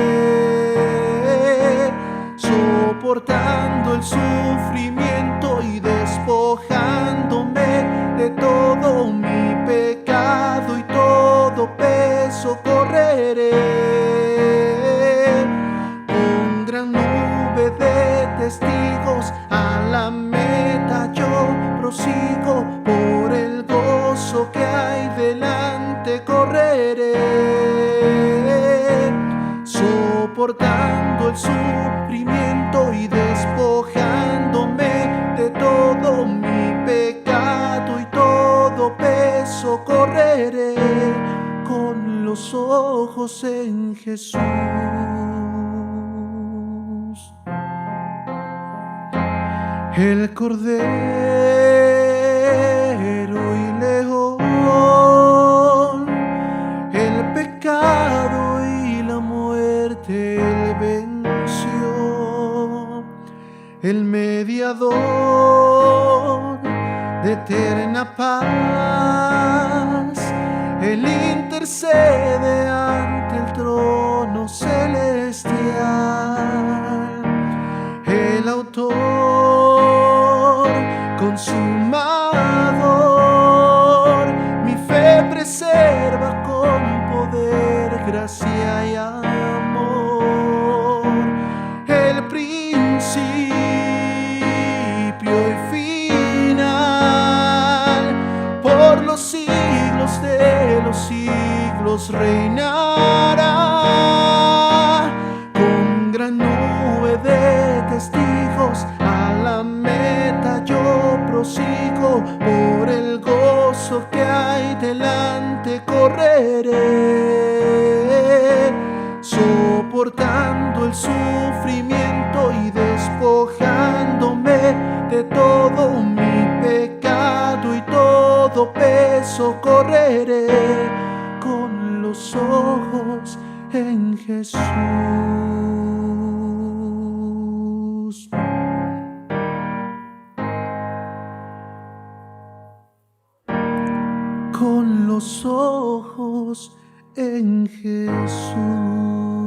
Speaker 2: soportando el sufrimiento y despojándome de todo mi pecado y todo peso, correré. Con gran nube de testigos a la meta yo prosigo, por el gozo que hay delante correré, soportando el sufrimiento y despojándome de todo mi pecado y todo peso, correré con los ojos en Jesús. El Cordero y León, el pecado y la muerte él venció, el mediador de eterna paz, él intercede ante el trono celestial, el autor consumador, mi fe preserva con poder, gracia y amor, el principio y final, por los siglos de los siglos reinará. Con gran nube de testigos a la meta yo prosigo, por el gozo que hay delante correré, soportando el sufrimiento y despojándome de todo mi pecado y todo peso, correré con los ojos en Jesús. Con los ojos en Jesús.